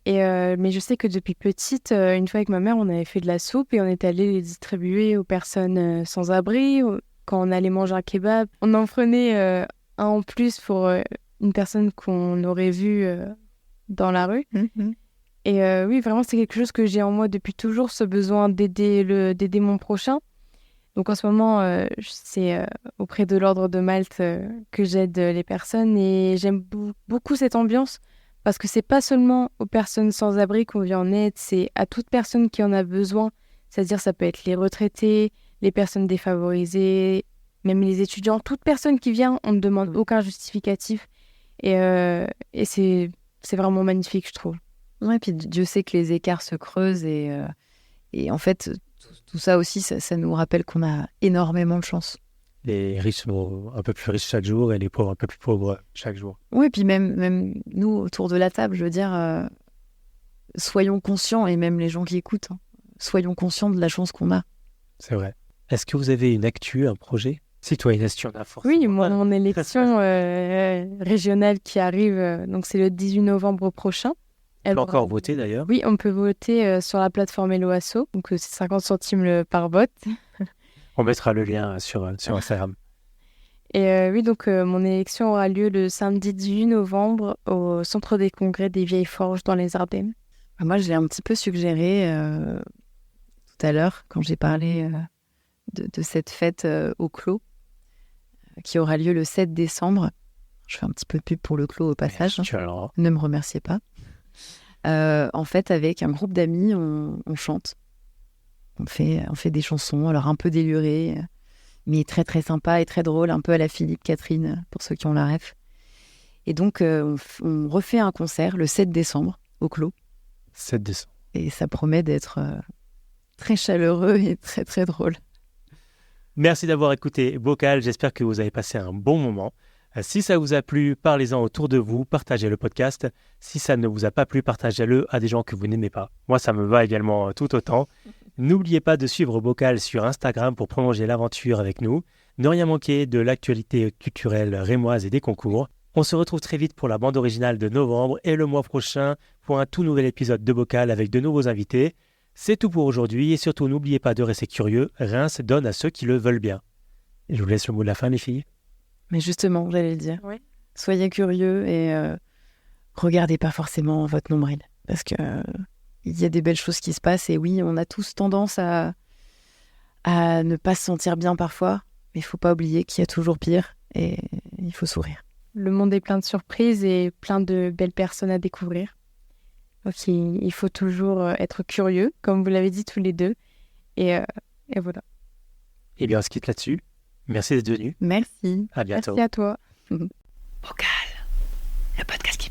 Speaker 2: Mais je sais que depuis petite, une fois avec ma mère, on avait fait de la soupe et on est allé les distribuer aux personnes sans abri. Quand on allait manger un kebab, on en prenait un en plus pour une personne qu'on aurait vue dans la rue.
Speaker 1: Mhm.
Speaker 2: Et oui, vraiment, c'est quelque chose que j'ai en moi depuis toujours, ce besoin d'aider mon prochain. Donc en ce moment, c'est auprès de l'Ordre de Malte que j'aide les personnes et j'aime beaucoup cette ambiance parce que c'est pas seulement aux personnes sans abri qu'on vient en aide, c'est à toute personne qui en a besoin. C'est-à-dire ça peut être les retraités, les personnes défavorisées, même les étudiants, toute personne qui vient, on ne demande aucun justificatif et c'est vraiment magnifique, je trouve.
Speaker 1: Ouais, puis Dieu sait que les écarts se creusent et en fait, tout ça aussi, ça nous rappelle qu'on a énormément de chance.
Speaker 3: Les riches sont un peu plus riches chaque jour et les pauvres un peu plus pauvres chaque jour.
Speaker 1: Oui, puis même nous, autour de la table, je veux dire, soyons conscients, et même les gens qui écoutent, hein, soyons conscients de la chance qu'on a.
Speaker 3: C'est vrai. Est-ce que vous avez une actu, un projet? Si toi, Inès, tu en as forcément.
Speaker 2: Oui, mon élection régionale qui arrive, donc c'est le 18 novembre prochain.
Speaker 3: On peut encore voter d'ailleurs.
Speaker 2: Oui, on peut voter sur la plateforme Helloasso, donc c'est 50 centimes par vote.
Speaker 3: On mettra le lien sur Instagram.
Speaker 2: Et oui, donc mon élection aura lieu le samedi 18 novembre au Centre des Congrès des Vieilles Forges dans les Ardennes.
Speaker 1: Moi, je l'ai un petit peu suggéré tout à l'heure quand j'ai parlé de cette fête au Clos qui aura lieu le 7 décembre. Je fais un petit peu de pub pour le Clos au passage.
Speaker 3: Alors...
Speaker 1: Ne me remerciez pas. En fait, avec un groupe d'amis, on chante. On fait des chansons, alors un peu délurées, mais très très sympa et très drôle, un peu à la Philippe Catherine, pour ceux qui ont la ref. Et donc, on refait un concert le 7 décembre au Clos.
Speaker 3: 7 décembre.
Speaker 1: Et ça promet d'être très chaleureux et très très drôle.
Speaker 3: Merci d'avoir écouté Bocal, j'espère que vous avez passé un bon moment. Si ça vous a plu, parlez-en autour de vous, partagez le podcast. Si ça ne vous a pas plu, partagez-le à des gens que vous n'aimez pas. Moi, ça me va également tout autant. N'oubliez pas de suivre Bocal sur Instagram pour prolonger l'aventure avec nous. Ne rien manquer de l'actualité culturelle rémoise et des concours. On se retrouve très vite pour la bande originale de novembre et le mois prochain pour un tout nouvel épisode de Bocal avec de nouveaux invités. C'est tout pour aujourd'hui et surtout n'oubliez pas de rester curieux. Reims donne à ceux qui le veulent bien. Je vous laisse le mot de la fin, les filles.
Speaker 1: Mais justement, j'allais le dire.
Speaker 2: Oui.
Speaker 1: Soyez curieux et regardez pas forcément votre nombril. Parce que il y a des belles choses qui se passent. Et oui, on a tous tendance à ne pas se sentir bien parfois. Mais il faut pas oublier qu'il y a toujours pire. Et il faut sourire.
Speaker 2: le monde est plein de surprises et plein de belles personnes à découvrir. Donc, il faut toujours être curieux, comme vous l'avez dit tous les deux. Et voilà.
Speaker 3: Eh bien, on se quitte là-dessus. Merci d'être venu.
Speaker 1: Merci.
Speaker 3: À bientôt.
Speaker 2: Merci à toi.
Speaker 1: Bocal, le podcast qui